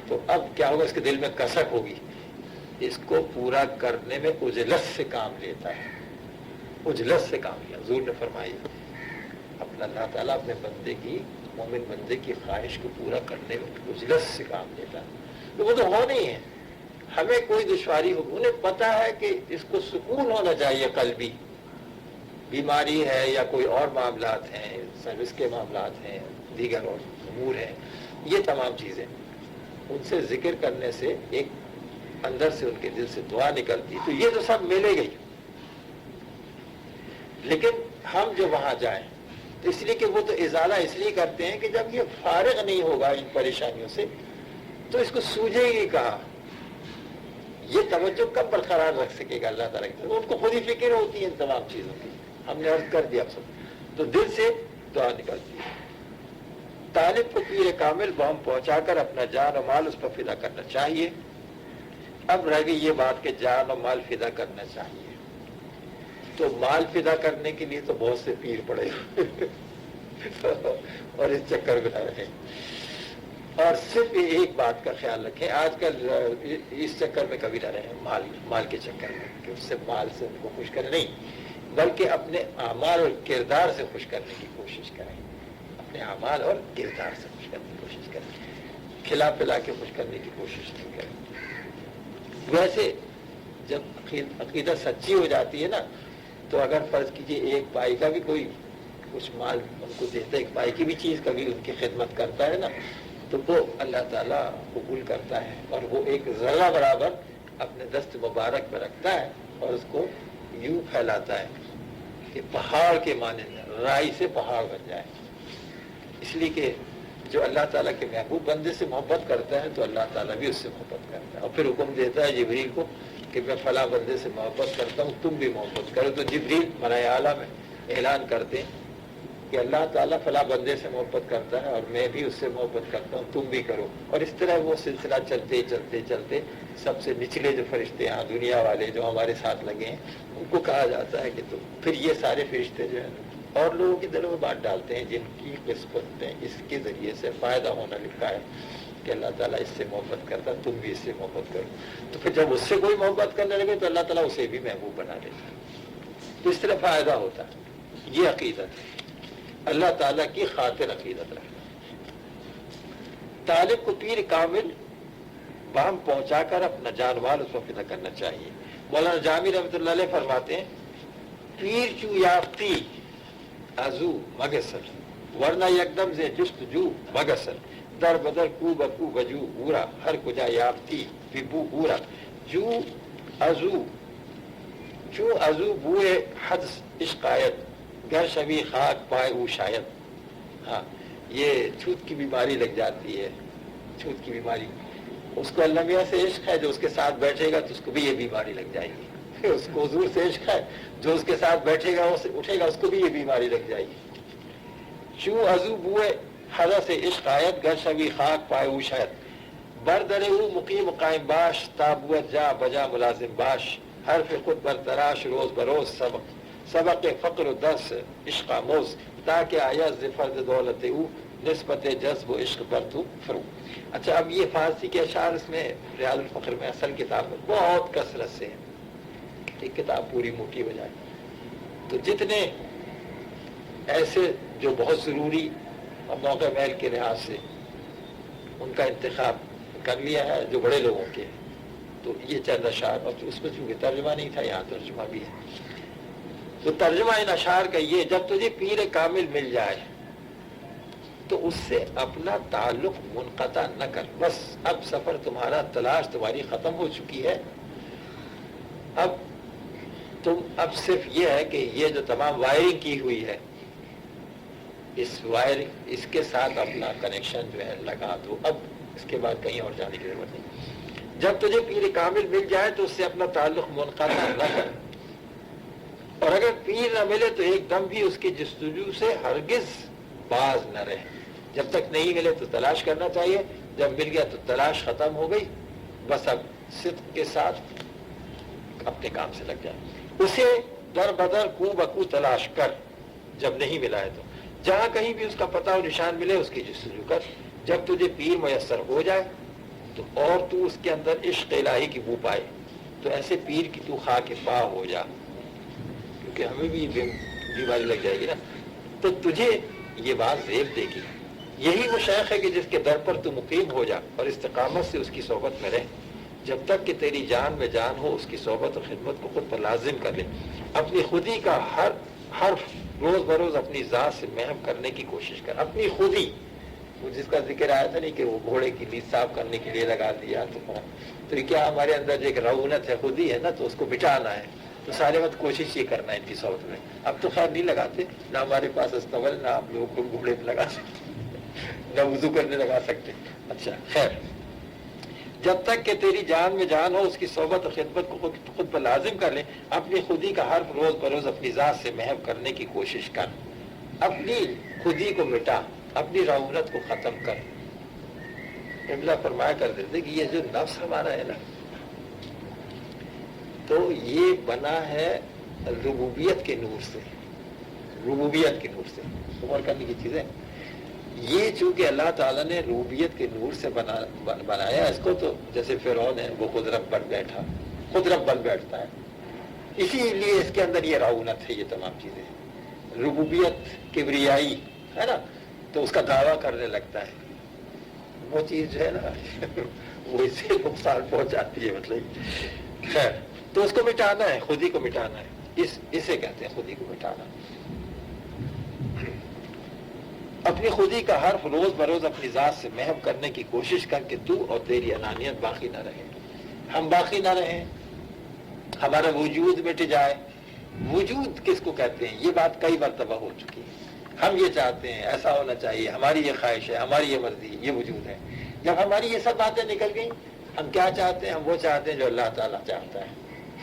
تو اب کیا ہوگا، اس کے دل میں کسک ہوگی، اس کو پورا کرنے میں عجلت سے کام لیتا ہے. عجلت سے کام لیا. حضور نے فرمائی اپنا اللہ تعالیٰ اپنے بندے کی، مومن بندے کی خواہش کو پورا کرنے میں عجلت سے کام لیتا ہے. تو وہ تو ہو نہیں ہے. ہمیں کوئی دشواری ہو، انہیں پتا ہے کہ اس کو سکون ہونا چاہیے قلبی، بیماری ہے یا کوئی اور معاملات ہیں، سروس کے معاملات ہیں، دیگر اور امور ہیں، یہ تمام چیزیں ان سے ذکر کرنے سے ایک اندر سے ان کے دل سے دعا نکلتی، تو یہ تو سب ملے گئی. لیکن ہم جو وہاں جائیں تو اس لیے کہ وہ تو ازالہ اس لیے کرتے ہیں کہ جب یہ فارغ نہیں ہوگا ان پریشانیوں سے تو اس کو سوجے گی کہاں، یہ توجہ کب برقرار رکھ سکے گا اللہ تعالیٰ کی طرف. ان کو خود ہی فکر ہوتی ہے ان تمام چیزوں کی. ہم نے عرض کر دیا آپ سب، تو دل سے دعا نکلتی ہے. طالب کو پیر کامل بہم پہنچا کر اپنا جان و مال اس پر فدا کرنا چاہیے. اب رہ گئی یہ بات کہ جان و مال فدا کرنا چاہیے، تو مال فدا کرنے کے لیے تو بہت سے پیر پڑے اور اس چکر میں نہ رہے. اور صرف ایک بات کا خیال رکھیں، آج کل اس چکر میں کبھی نہ رہیں، مال کے چکر میں کہ اس سے مال سے ان کو خوش کریں، نہیں، بلکہ اپنے اعمال اور کردار سے خوش کرنے کی کوشش کریں. اپنے اعمال اور کردار سے خوش کرنے کی کوشش کریں، کھلا پلا کے خوش کرنے کی کوشش نہیں کریں. ویسے جب عقیدت سچی ہو جاتی ہے نا، تو اگر فرض کیجیے ایک بھائی کا بھی کوئی کچھ مال ان کو دیتا ہے، ایک بھائی کی بھی چیز کبھی ان کی خدمت کرتا ہے نا، تو وہ اللہ تعالیٰ قبول کرتا ہے اور وہ ایک ذرہ برابر اپنے دست مبارک میں رکھتا ہے اور اس کو یوں پھیلاتا ہے کہ پہاڑ کے مانند رائی سے پہاڑ بن جائے. اس لیے کہ جو اللہ تعالیٰ کے محبوب بندے سے محبت کرتا ہے تو اللہ تعالیٰ بھی اس سے محبت کرتا ہے، اور پھر حکم دیتا ہے جبریل کو کہ میں فلاں بندے سے محبت کرتا ہوں، تم بھی محبت کرو. تو جبریل ملائے اعلیٰ میں اعلان کرتے ہیں کہ اللہ تعالیٰ فلاں بندے سے محبت کرتا ہے اور میں بھی اس سے محبت کرتا ہوں، تم بھی کرو. اور اس طرح وہ سلسلہ چلتے چلتے چلتے سب سے نچلے جو فرشتے ہیں دنیا والے جو ہمارے ساتھ لگے ہیں ان کو کہا جاتا ہے کہ تم، پھر یہ سارے فرشتے جو ہیں اور لوگوں کے دلوں میں بات ڈالتے ہیں جن کی قسمت میں اس کے ذریعے سے فائدہ ہونا لکھا ہے کہ اللہ تعالیٰ اس سے محبت کرتا، تم بھی اس سے محبت کرو. تو پھر جب اس سے کوئی محبت کرنے لگے تو اللہ تعالیٰ اسے بھی محبوب بنا لیتا ہے. تو اس طرح فائدہ ہوتا ہے. یہ عقیدت ہے، اللہ تعالیٰ کی خاطر عقیدت رکھنا. طالب کو پیر کامل بہم پہنچا کر اپنا جان مال اس کو فدا کرنا چاہیے. مولانا جامی رحمۃ اللہ علیہ فرماتے ہیں پیر چو یافتی ازو مگسل ورنہ یکدم سے جست جو مگسل در بدر کو بکو بجو بورا ہر کجا یافتی ببو بورا جو ازو چو ازو بوئے حدث عشقایت گر شبی خاک پائے او شاید. ہاں، یہ چھوت کی بیماری لگ جاتی ہے، چھوت کی بیماری اس کو اللہ میاں سے عشق ہے، جو اس کے ساتھ بیٹھے گا تو اس کو بھی یہ بیماری لگ جائے گی. اس کو حضور سے عشق ہے، جو اس کے ساتھ بیٹھے گا اٹھے گا اس کو بھی یہ بیماری لگ جائے گی. چو ازو بوئے حدث عشق آیت گر شبی خاک پائے او شاید بردر او مقیم قائم باش تابوت جا بجا ملازم باش حرف خود برتراش روز بروز سبق فقر و درس عشق آموز تاکہ آیا فرد دولت او نسبت جذب و عشق پر تو فرو. اچھا، اب یہ فارسی کے اشعار اس میں ریاض الفقر میں اصل کتاب میں بہت کثرت سے ہے، ایک کتاب پوری موٹی ہو جائے. تو جتنے ایسے جو بہت ضروری اور موقع محل کے لحاظ سے ان کا انتخاب کر لیا ہے جو بڑے لوگوں کے، تو یہ چند اشعار، اور اس میں چونکہ ترجمہ نہیں تھا یہاں ترجمہ بھی ہے. تو ترجمہ ان اشعار کا یہ، جب تجھے پیر کامل مل جائے تو اس سے اپنا تعلق منقطع نہ کر. بس اب سفر تمہارا، تلاش تمہاری ختم ہو چکی ہے. اب صرف یہ ہے کہ یہ جو تمام وائرنگ کی ہوئی ہے اس کے ساتھ اپنا کنیکشن جو ہے لگا دو. اب اس کے بعد کہیں اور جانے کی ضرورت نہیں. جب تجھے پیر کامل مل جائے تو اس سے اپنا تعلق منقطع نہ کر، اور اگر پیر نہ ملے تو ایک دم بھی اس کی جستجو سے ہرگز باز نہ رہے. جب تک نہیں ملے تو تلاش کرنا چاہیے، جب مل گیا تو تلاش ختم ہو گئی. بس اب صدق کے ساتھ اپنے کام سے لگ جائے. اسے در بدر کو بکو تلاش کر جب نہیں ملا ہے تو، جہاں کہیں بھی اس کا پتہ و نشان ملے اس کی جستجو کر. جب تجھے پیر میسر ہو جائے تو اور تو اس کے اندر عشق الہی کی بو پائے تو ایسے پیر کی تو خاک پا ہو جا، کیونکہ ہمیں بھی بیماری لگ جائے گی نا. تو تجھے یہ بات زیب دے گی. یہی وہ شیخ ہے کہ جس کے در پر تو مقیم ہو جا اور استقامت سے اس کی صحبت میں رہ. جب تک کہ تیری جان میں جان ہو اس کی صحبت اور خدمت کو خود پر لازم کر لے. اپنی خودی کا ہر حرف روز بروز اپنی ذات سے محو کرنے کی کوشش کر. اپنی خودی، وہ جس کا ذکر آیا تھا نہیں کہ وہ گھوڑے کی لیس صاف کرنے کے لیے لگا دیا، تو یہ کیا ہمارے اندر جو ایک رعونت ہے، خودی ہے نا، تو اس کو مٹانا ہے. تو سارے وقت کوشش یہ کرنا ہے ان کی صحبت میں. اب تو خیر نہیں لگاتے، نہ ہمارے پاس استول، نہ آپ لوگوں کو گھوڑے پہ لگا سکتے، نہ وضو کرنے لگا سکتے. اچھا خیر، جب تک کہ تیری جان میں جان ہو اس کی صحبت اور خدمت کو خود پر لازم کر لے. اپنی خودی کا حرف روز بروز اپنی ذات سے محو کرنے کی کوشش کر. اپنی خودی کو مٹا، اپنی رعونت کو ختم کر. قبلہ فرمایا کرتے تھے کہ یہ جو نفس ہمارا ہے نا، تو یہ بنا ہے ربوبیت کے نور سے. ربوبیت کے نور سے عمر کرنے کی چیزیں، یہ چونکہ اللہ تعالیٰ نے ربوبیت کے نور سے بنایا اس کو، تو جیسے فرعون ہے وہ خود رب بن بیٹھا، خود رب بن بیٹھتا ہے. اسی لیے اس کے اندر یہ رعونت ہے، یہ تمام چیزیں ربوبیت کبریائی ہے نا، تو اس کا دعویٰ کرنے لگتا ہے. وہ چیز جو ہے نا وہ اس سے نقصان پہنچاتی ہے. مطلب خیر، تو اس کو مٹانا ہے، خودی کو مٹانا ہے. اسے کہتے ہیں خودی کو مٹانا. اپنی خودی کا حرف روز بروز اپنی ذات سے محو کرنے کی کوشش کر کے تو اور تیری انانیت باقی نہ رہے، ہم باقی نہ رہیں، ہمارا وجود مٹ جائے. وجود کس کو کہتے ہیں؟ یہ بات کئی مرتبہ ہو چکی ہے. ہم یہ چاہتے ہیں، ایسا ہونا چاہیے، ہماری یہ خواہش ہے، ہماری یہ مرضی ہے، یہ وجود ہے. جب ہماری یہ سب باتیں نکل گئیں، ہم کیا چاہتے ہیں؟ ہم وہ چاہتے ہیں جو اللہ تعالیٰ چاہتا ہے،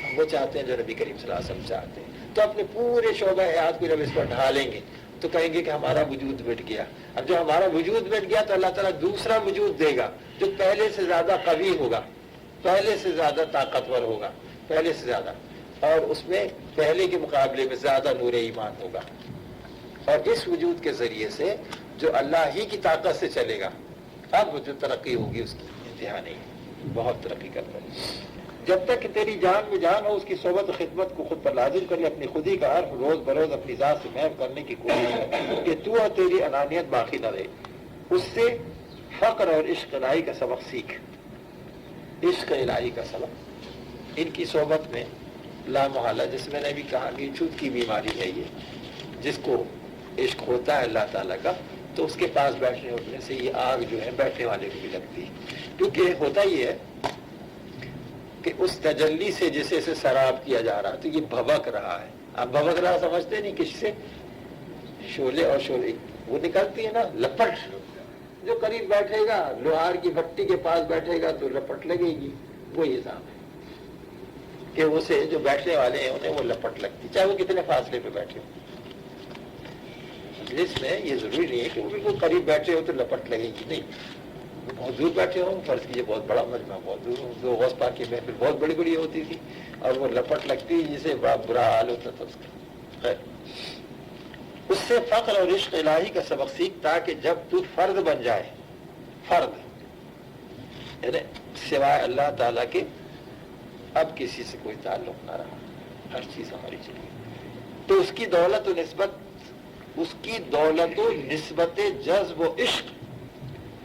ہم وہ چاہتے ہیں جو نبی کریم صلی اللہ علیہ وسلم چاہتے ہیں. تو اپنے پورے شعبہ حیات کو جب اس پر ڈھالیں گے تو کہیں گے کہ ہمارا وجود مٹ گیا. اب جو ہمارا وجود مٹ گیا تو اللہ تعالیٰ دوسرا وجود دے گا جو پہلے سے زیادہ قوی ہوگا، پہلے سے زیادہ طاقتور ہوگا، پہلے سے زیادہ، اور اس میں پہلے کے مقابلے میں زیادہ نور ایمان ہوگا. اور اس وجود کے ذریعے سے جو اللہ ہی کی طاقت سے چلے گا، اب جو ترقی ہوگی اس کی انتہا نہیں، بہت ترقی کرتا ہے. جب تک کہ تیری جان میں جان ہو اس کی صحبت و خدمت کو خود پر لازم کر لے. اپنی خودی کا حرف روز بروز اپنی ذات سے محو کرنے کی کوشش کر کہ تو اور تیری انانیت باقی نہ رہے. اس سے فقر اور عشق الہی کا سبق سیکھ. عشق الہی کا سبق ان کی صحبت میں لا محالہ، جس میں نے بھی کہا کہ چھوت کی بیماری ہے یہ. جس کو عشق ہوتا ہے اللہ تعالیٰ کا تو اس کے پاس بیٹھنے اٹھنے سے یہ آگ جو ہے بیٹھنے والے کو بھی لگتی ہے. کیونکہ ہوتا یہ ہے کہ اس تجلی سے جسے سے سراب کیا جا رہا تو یہ بھبک رہا ہے. آپ بھبک رہا سمجھتے نہیں کس سے؟ شعلے اور شعلے وہ نکلتی ہے نا لپٹ. جو قریب بیٹھے گا لوہار کی بھٹی کے پاس بیٹھے گا تو لپٹ لگے گی. وہی حساب ہے کہ اسے جو بیٹھنے والے ہیں انہیں وہ لپٹ لگتی، چاہے وہ کتنے فاصلے پہ بیٹھے ہو. مجلس میں یہ ضروری نہیں ہے کہ وہ بالکل قریب بیٹھے ہو تو لپٹ لگے گی، نہیں. بہت دور بیٹھے ہوں، فرض کیجیے بہت بڑا مجمع، بہت دور، دو غوث پاک کی محفل بہت بڑی بڑی ہوتی تھی اور وہ لپٹ لگتی جسے بڑا برا حال ہوتا تھا اس کا. خیر، اس سے فقر اور عشق الہی کا سبق سیکھ تاکہ جب تو فرد بن جائے، فرد یعنی سوائے اللہ تعالیٰ کے اب کسی سے کوئی تعلق نہ رہا، ہر چیز ہماری چلی، تو اس کی دولت و نسبت، اس کی دولت و نسبت جذب و عشق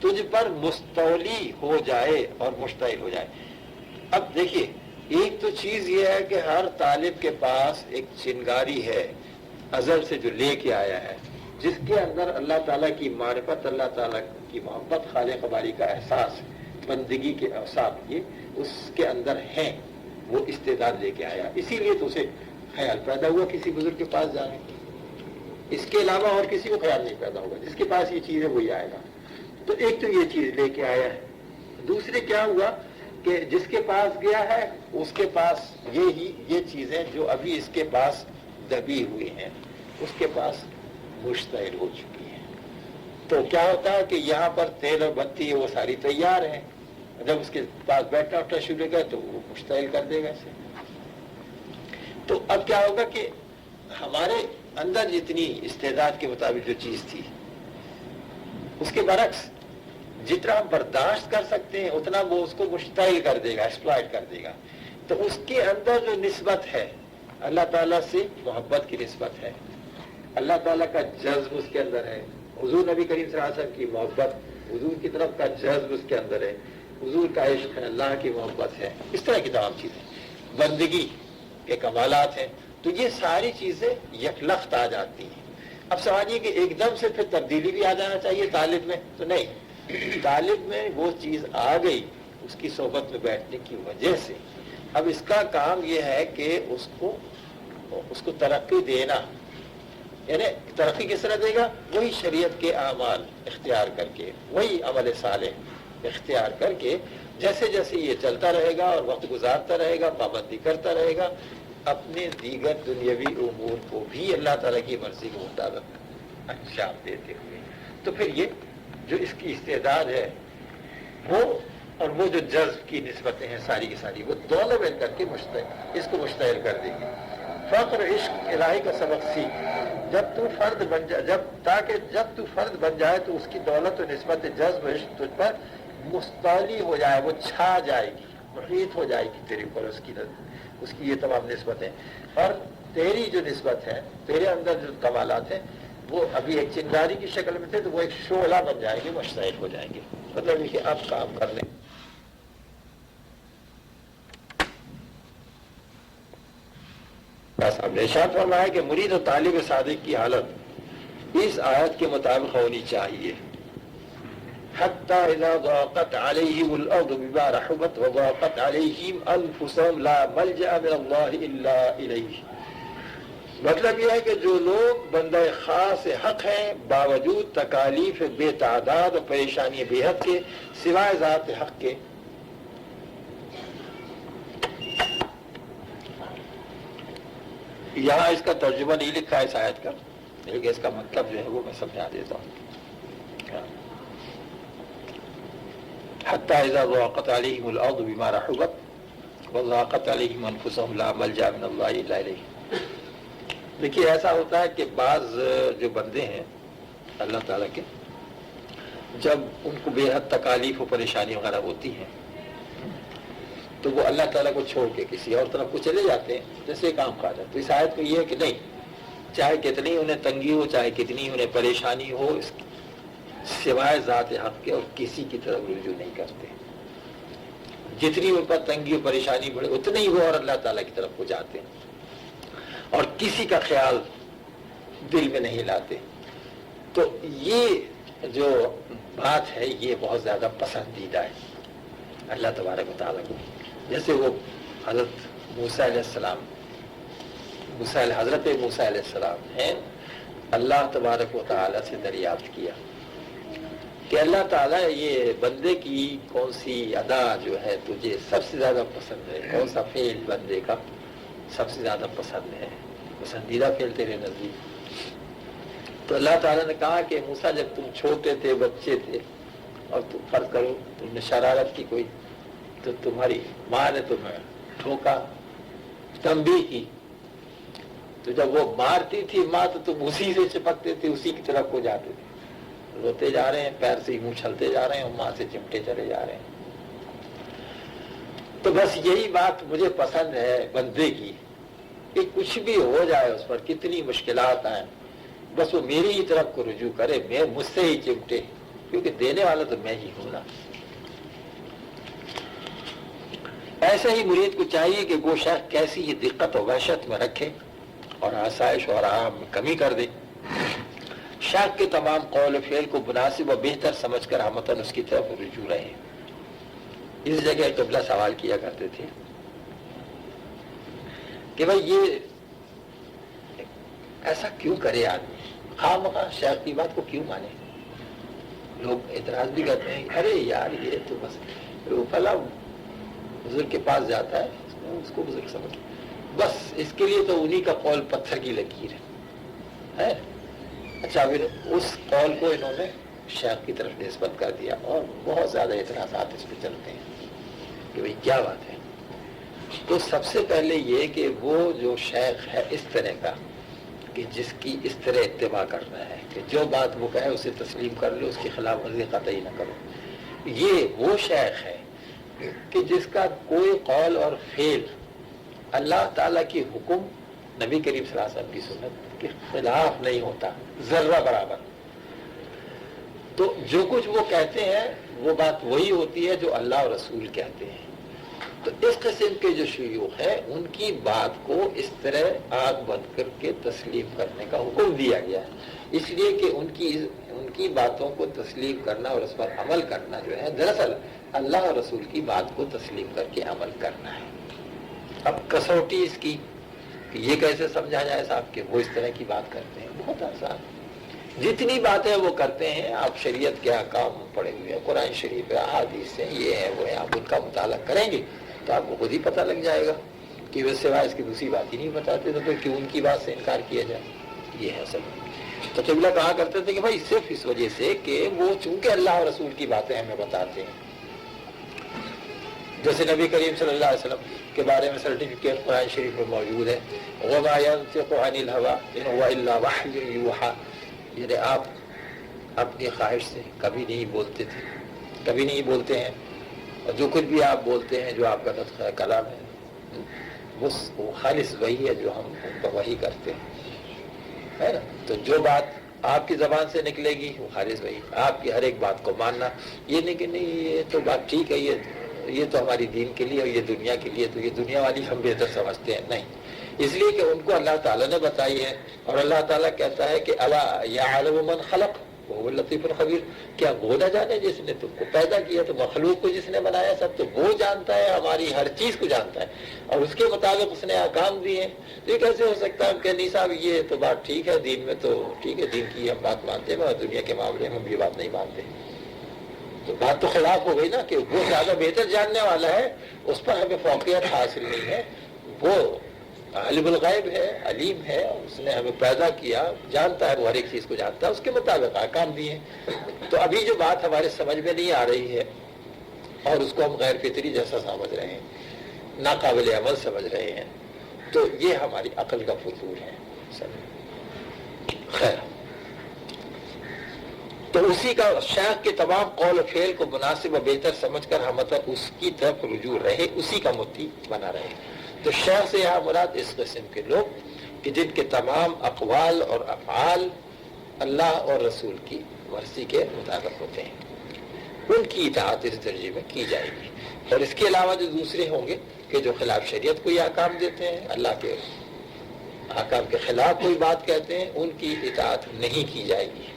تجھ پر مستولی ہو جائے اور مشتعل ہو جائے. اب دیکھیے، ایک تو چیز یہ ہے کہ ہر طالب کے پاس ایک چنگاری ہے ازل سے جو لے کے آیا ہے، جس کے اندر اللہ تعالیٰ کی معرفت، اللہ تعالیٰ کی محبت، خالق باری کا احساس، بندگی کے اوصاف یہ اس کے اندر ہیں. وہ استعداد لے کے آیا، اسی لیے تو اسے خیال پیدا ہوا کسی بزرگ کے پاس جانے کی. اس کے علاوہ اور کسی کو خیال نہیں پیدا ہوگا. جس کے پاس یہ چیز ہے وہی آئے گا. تو ایک تو یہ چیز لے کے آیا ہے. دوسرے کیا ہوا کہ جس کے پاس گیا ہے اس کے پاس یہ چیزیں جو ابھی اس کے پاس دبی ہوئی ہیں اس کے پاس مشتعل ہو چکی ہیں. تو کیا ہوتا ہے کہ یہاں پر تیل اور بتی ہے وہ ساری تیار ہیں، جب اس کے پاس بیٹھنا اٹھنا شروع گا تو وہ مشتعل کر دے گا اسے. تو اب کیا ہوگا کہ ہمارے اندر جتنی استعداد کے مطابق جو چیز تھی اس کے برعکس جتنا ہم برداشت کر سکتے ہیں اتنا وہ اس کو مشتعل کر دے گا، ایکسپلائٹ کر دے گا. تو اس کے اندر جو نسبت ہے اللہ تعالیٰ سے محبت کی نسبت ہے، اللہ تعالیٰ کا جذب اس کے اندر ہے، حضور نبی کریم صلی اللہ علیہ وسلم کی محبت، حضور کی طرف کا جذب اس کے اندر ہے، حضور کا عشق ہے، اللہ کی محبت ہے، اس طرح کی تمام چیزیں، بندگی کے کمالات ہیں، تو یہ ساری چیزیں یکلخت آ جاتی ہیں. اب سوال یہ کہ ایک دم سے پھر تبدیلی بھی آ جانا چاہیے طالب میں، تو نہیں، طالب میں وہ چیز آ گئی اس کی صحبت میں بیٹھنے کی وجہ سے. اب اس کا کام یہ ہے کہ اس کو ترقی دینا. یعنی ترقی کس طرح دے گا؟ وہی شریعت کے اعمال اختیار کر کے، وہی عمل صالح اختیار کر کے، جیسے جیسے یہ چلتا رہے گا اور وقت گزارتا رہے گا، پابندی کرتا رہے گا، اپنے دیگر دنیاوی امور کو بھی اللہ تعالیٰ کی مرضی کے مطابق انجام دیتے ہوئے، تو پھر یہ جو اس کی استعداد ہے وہ اور وہ جو جذب کی نسبتیں ہیں ساری کی ساری، وہ دونوں مل کر کے اس کو مشتعل کر دیں گے. فقر عشق الہی کا سبق سیکھ، جب تو فرد بن جائے، تاکہ جب تو فرد بن جائے تو اس کی دولت و نسبت جذب عشق تجھ پر مستعلی ہو جائے، وہ چھا جائے گی، محیط ہو جائے گی تیرے اوپر اس کی یہ تمام نسبتیں. اور تیری جو نسبت ہے، تیرے اندر جو کمالات ہیں، وہ ابھی ایک چنگاری کی شکل میں تھے تو وہ ایک شعلہ بن جائیں گے، مشتعل ہو جائیں گے. مطلب یہ کہ اب کام کرنے. بس اب ارشاد فرمایا کہ مرید و طالب صادق کی حالت اس آیت کے مطابق ہونی چاہیے. حتی اذا ضاقت علیہم الارض بما رحبت وضاقت علیہم انفسهم لا ملجأ من اللہ الا الیہ. مطلب یہ ہے کہ جو لوگ بندہ خاص حق ہیں باوجود تکالیف بے تعداد اور پریشانی بے حد کے، سوائے ذات حق کے، یہاں اس کا ترجمہ نہیں لکھا ہے اس آیت کا، لیکن اس کا مطلب جو ہے وہ میں سمجھا دیتا ہوں. حتی اذا ضاقت علیہم الارض بما رحبت وضاقت علیہم انفسهم لا ملجأ من اللہ الا الیہ. دیکھیے ایسا ہوتا ہے کہ بعض جو بندے ہیں اللہ تعالیٰ کے، جب ان کو بے حد تکالیف و پریشانی وغیرہ ہوتی ہیں تو وہ اللہ تعالیٰ کو چھوڑ کے کسی اور طرف کو چلے جاتے ہیں، جیسے کام کھا جاتے. تو اس آیت کو یہ ہے کہ نہیں، چاہے کتنی انہیں تنگی ہو، چاہے کتنی انہیں پریشانی ہو، سوائے ذات حق کے اور کسی کی طرف رجوع نہیں کرتے. جتنی ان پر تنگی و پریشانی بڑھے اتنی وہ اور اللہ تعالیٰ کی طرف کو جاتے ہیں اور کسی کا خیال دل میں نہیں لاتے. تو یہ جو بات ہے یہ بہت زیادہ پسندیدہ ہے اللہ تبارک و تعالیٰ کو. جیسے وہ حضرت موسیٰ علیہ السلام، حضرت موسیٰ علیہ السلام ہیں، اللہ تبارک و تعالیٰ سے دریافت کیا کہ اللہ تعالیٰ یہ بندے کی کون سی ادا جو ہے تجھے سب سے زیادہ پسند ہے، کون سا فعل بندے کا سب سے زیادہ پسند ہے، پسندیدہ فعل تیرے نزدیک. تو اللہ تعالیٰ نے کہا کہ موسیٰ جب تم چھوٹے تھے، بچے تھے، اور تم فرض کرو تم نے شرارت کی کوئی، تو تمہاری ماں نے تمہیں ٹھوکا، تنبیہ کی، تو جب وہ مارتی تھی ماں تو تم اسی سے چپکتے تھے، اسی کی طرف کو جاتے تھے. روتے جا رہے ہیں، پیر سے منہ چھلتے جا رہے ہیں اور ماں سے چمٹے چلے جا رہے ہیں. تو بس یہی بات مجھے پسند ہے بندے کی کہ کچھ بھی ہو جائے، اس پر کتنی مشکلات آئیں، بس وہ میری ہی طرف کو رجوع کرے، میں مجھ سے ہی چمٹے، کیونکہ دینے والا تو میں ہی ہوں نا. ایسے ہی مرید کو چاہیے کہ وہ شخص کیسی ہی دقت و وحشت میں رکھے اور آسائش اور آرام میں کمی کر دے. شخص کے تمام قول و فعل کو مناسب و بہتر سمجھ کر ہمتاً اس کی طرف رجوع رہے. اس جگہ قبلہ سوال کیا کرتے تھے کہ بھائی یہ ایسا کیوں کرے آدمی، خواہ شیخ کی بات کو کیوں مانے. لوگ اعتراض بھی کرتے ہیں، ارے یار یہ تو بس فلاں بزرگ کے پاس جاتا ہے، اس کو بزرگ سمجھ، بس اس کے لیے تو انہی کا قول پتھر کی لکیر ہے. اچھا پھر اس قول کو انہوں نے شیخ کی طرف نسبت کر دیا اور بہت زیادہ اعتراضات اس پہ چلتے ہیں کہ بھئی کیا بات ہے. تو سب سے پہلے یہ کہ وہ جو شیخ ہے اس طرح کا کہ جس کی اس طرح اتباع کرنا ہے کہ جو بات وہ کہے اسے تسلیم کر لو، اس کی خلاف ورزی قطعی نہ کرو، یہ وہ شیخ ہے کہ جس کا کوئی قول اور فعل اللہ تعالیٰ کی حکم، نبی کریم صلی اللہ علیہ وسلم کی سنت کے خلاف نہیں ہوتا ذرہ برابر. تو جو کچھ وہ کہتے ہیں وہ بات وہی ہوتی ہے جو اللہ اور رسول کہتے ہیں. تو اس قسم کے جو شیوخ ہیں ان کی بات کو اس طرح آنکھ بند کر کے تسلیم کرنے کا حکم دیا گیا ہے، اس لیے کہ ان کی باتوں کو تسلیم کرنا اور اس پر عمل کرنا جو ہے دراصل اللہ اور رسول کی بات کو تسلیم کر کے عمل کرنا ہے۔ اب کسوٹی اس کی کہ یہ کیسے سمجھا جائے صاحب کہ وہ اس طرح کی بات کرتے ہیں، بہت آسان، جتنی باتیں وہ کرتے ہیں آپ شریعت کے احکام پڑھے ہوئے ہیں، قرآن شریف ہے، احادیث ہیں، یہ ہے وہ ہے، آپ ان کا مطالعہ کریں گے تو آپ کو خود ہی پتہ لگ جائے گا کہ وہ سوائے اس کی دوسری بات ہی نہیں بتاتے، تو کیوں ان کی بات سے انکار کیا جائے؟ یہ ہے اصل۔ تو قبلہ کہا کرتے تھے کہ بھائی صرف اس وجہ سے کہ وہ چونکہ اللہ اور رسول کی باتیں ہمیں بتاتے ہیں، جیسے نبی کریم صلی اللہ علیہ وسلم کے بارے میں سرٹیفکیٹ قرآن شریف میں موجود ہے، وَمَا يَنطِقُ عَنِ الْهَوَىٰ إِنْ هُوَ إِلَّا وَحْيٌ يُوحَىٰ، یعنی آپ اپنی خواہش سے کبھی نہیں بولتے تھے، کبھی نہیں بولتے ہیں، اور جو کچھ بھی آپ بولتے ہیں، جو آپ کا نطق کلام ہے، وہ خالص وہی ہے جو ہم ان پر وحی کرتے ہیں، ہے نا؟ تو جو بات آپ کی زبان سے نکلے گی وہ خالص وہی، آپ کی ہر ایک بات کو ماننا، یہ نہیں کہ نہیں یہ تو بات ٹھیک ہے، یہ تو ہماری دین کے لیے اور یہ دنیا کے لیے، تو یہ دنیا والی ہم بہتر سمجھتے ہیں، نہیں، اس لیے کہ ان کو اللہ تعالیٰ نے بتائی ہے، اور اللہ تعالیٰ کہتا ہے کہ الا یعلم من خلق وهو اللطیف الخبیر، کیا وہ نہ جانے جس نے تم کو پیدا کیا، تو مخلوق کو جس نے بنایا سب تو وہ جانتا ہے، ہماری ہر چیز کو جانتا ہے، اور اس کے مطابق اس نے احکام دیے ہیں۔ تو یہ کیسے ہو سکتا ہے ہم کہ نہیں صاحب یہ تو بات ٹھیک ہے، دین میں تو ٹھیک ہے، دین کی ہم بات مانتے ہیں، اور دنیا کے معاملے میں ہم یہ بات نہیں مانتے، تو بات تو خلاف ہو گئی نا، کہ وہ زیادہ بہتر جاننے والا ہے، اس پر ہمیں فوقیت حاصل نہیں ہے، وہ عالم الغیب ہے، علیم ہے، اس نے ہمیں پیدا کیا، جانتا ہے، وہ ہر ایک چیز کو جانتا ہے، اس کے مطابق احکام دیے ہیں۔ تو ابھی جو بات ہمارے سمجھ میں نہیں آ رہی ہے اور اس کو ہم غیر فطری جیسا سمجھ رہے ہیں، ناقابل عمل سمجھ رہے ہیں، تو یہ ہماری عقل کا فضول ہے۔ خیر، تو اسی کا شیخ کے تمام قول و فعل کو مناسب و بہتر سمجھ کر ہم مطلب اس کی طرف رجوع رہے، اسی کا متی بنا رہے۔ تو شیخ سے یہاں مراد اس قسم کے لوگ کہ جن کے تمام اقوال اور افعال اللہ اور رسول کی مرضی کے مطابق ہوتے ہیں، ان کی اطاعت اس درجے میں کی جائے گی، اور اس کے علاوہ جو دوسرے ہوں گے کہ جو خلاف شریعت کو یہ احکام دیتے ہیں، اللہ کے احکام کے خلاف کوئی بات کہتے ہیں، ان کی اطاعت نہیں کی جائے گی۔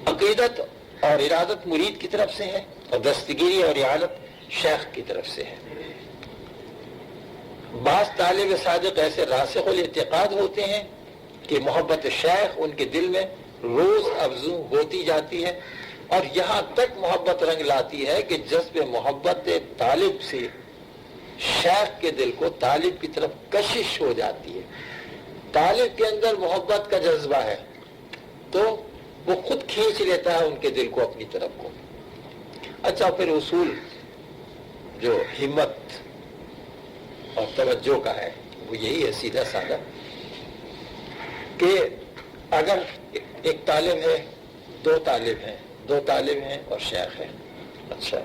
عقیدت اور ارادت مرید کی طرف سے ہے، اور دستگیری اور اعانت شیخ کی طرف سے ہے۔ بعض طالب صادق ایسے راسخ الاعتقاد ہوتے ہیں کہ محبت شیخ ان کے دل میں روز افزوں ہوتی جاتی ہے، اور یہاں تک محبت رنگ لاتی ہے کہ جذب محبت طالب سے شیخ کے دل کو طالب کی طرف کشش ہو جاتی ہے۔ طالب کے اندر محبت کا جذبہ ہے تو وہ خود کھینچ لیتا ہے ان کے دل کو اپنی طرف کو۔ اچھا، پھر اصول جو ہمت اور توجہ کا ہے وہ یہی ہے سیدھا سادہ کہ اگر ایک طالب ہے، دو طالب ہیں اور شیخ ہے، اچھا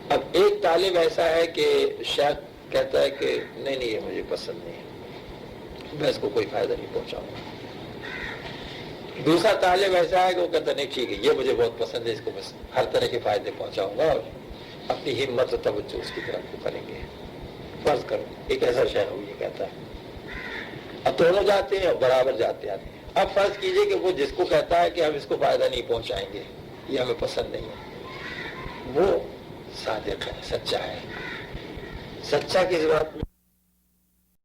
اب ایک طالب ایسا ہے کہ شیخ کہتا ہے کہ نہیں یہ مجھے پسند نہیں ہے، میں اس کو کوئی فائدہ نہیں پہنچاؤں گا۔ دوسرا طالب ایسا ہے کہ وہ کہتا نہیں ٹھیک ہے یہ مجھے بہت پسند ہے، اس کو بس ہر طرح کے فائدے پہنچاؤں گا، اور اپنی ہمت و توجہ اس کی طرف کو کریں گے۔ فرض کرو ایک ایسا شیخ یہ کہتا ہے، اب دونوں جاتے ہیں اور برابر جاتے آتے ہیں۔ اب فرض کیجئے کہ وہ جس کو کہتا ہے کہ ہم اس کو فائدہ نہیں پہنچائیں گے، یہ ہمیں پسند نہیں ہے، وہ صادق ہے، سچا ہے۔ سچا کس بات میں؟